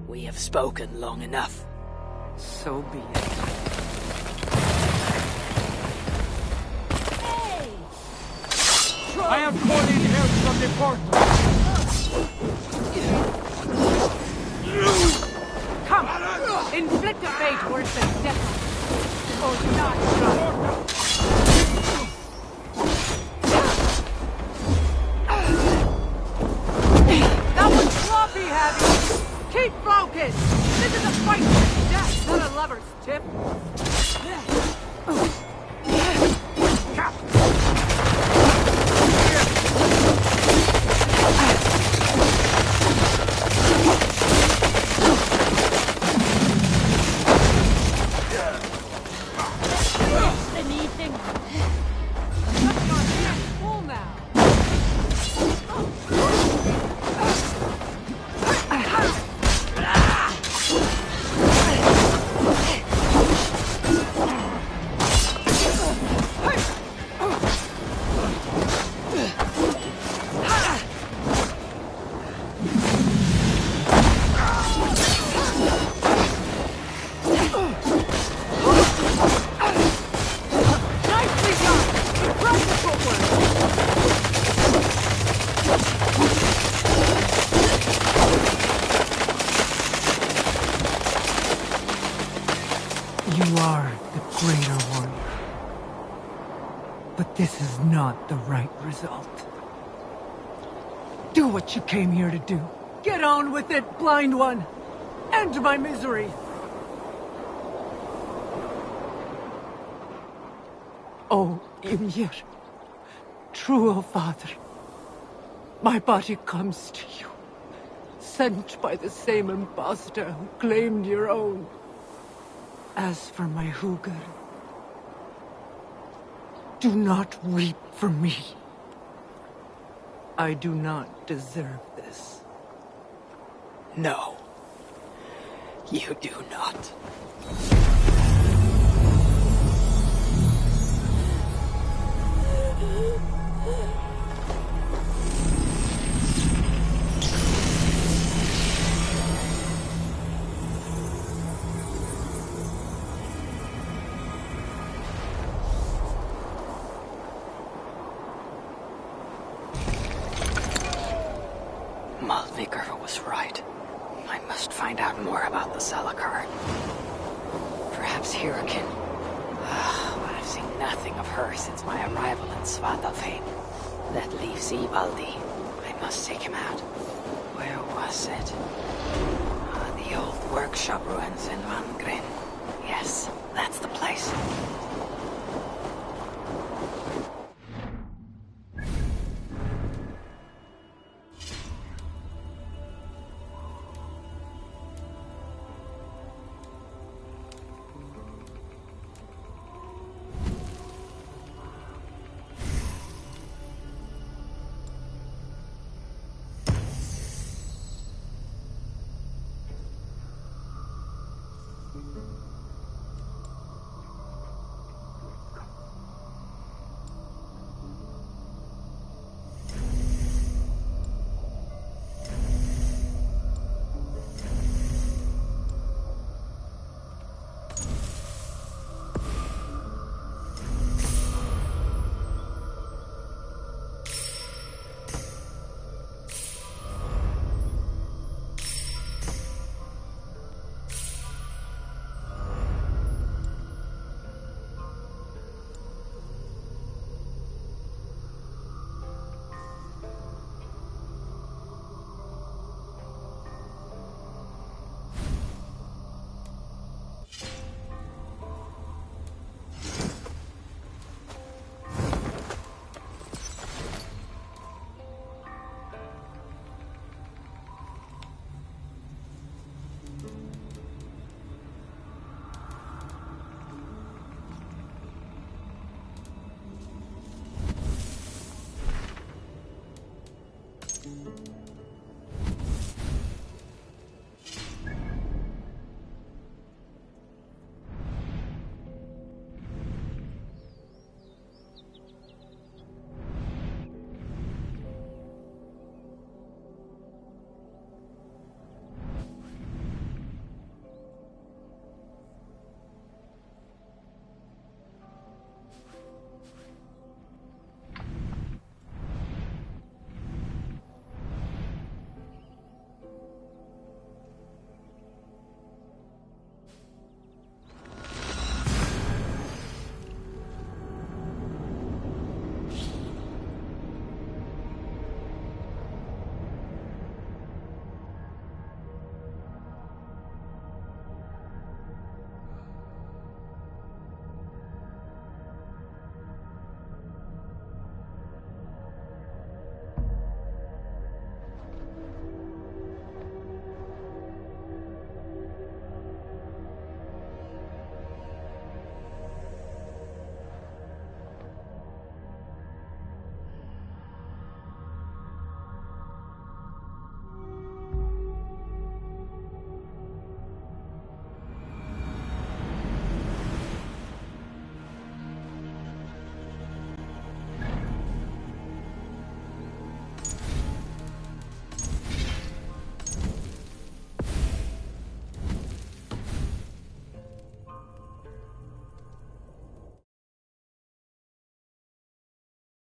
We have spoken long enough. So be it. I am calling help from the portal. Come! Inflict a fate worse than death. Or not. That was sloppy, Javi! Keep focused! This is a fight for death, not a lover's tip. You are the greater warrior. But this is not the right result. Do what you came here to do. Get on with it, blind one! End my misery! Oh, Ymir. True, O Father. My body comes to you. Sent by the same impostor who claimed your own. As for my Hugar, do not weep for me. I do not deserve this. No. You do not. Malvikr was right. I must find out more about the Salakar. Perhaps Hyrkin. But I've seen nothing of her since my arrival in Svartalfheim. That leaves Ivaldi. I must take him out. Where was it? The old workshop ruins in Van Grin. Yes, that's the place.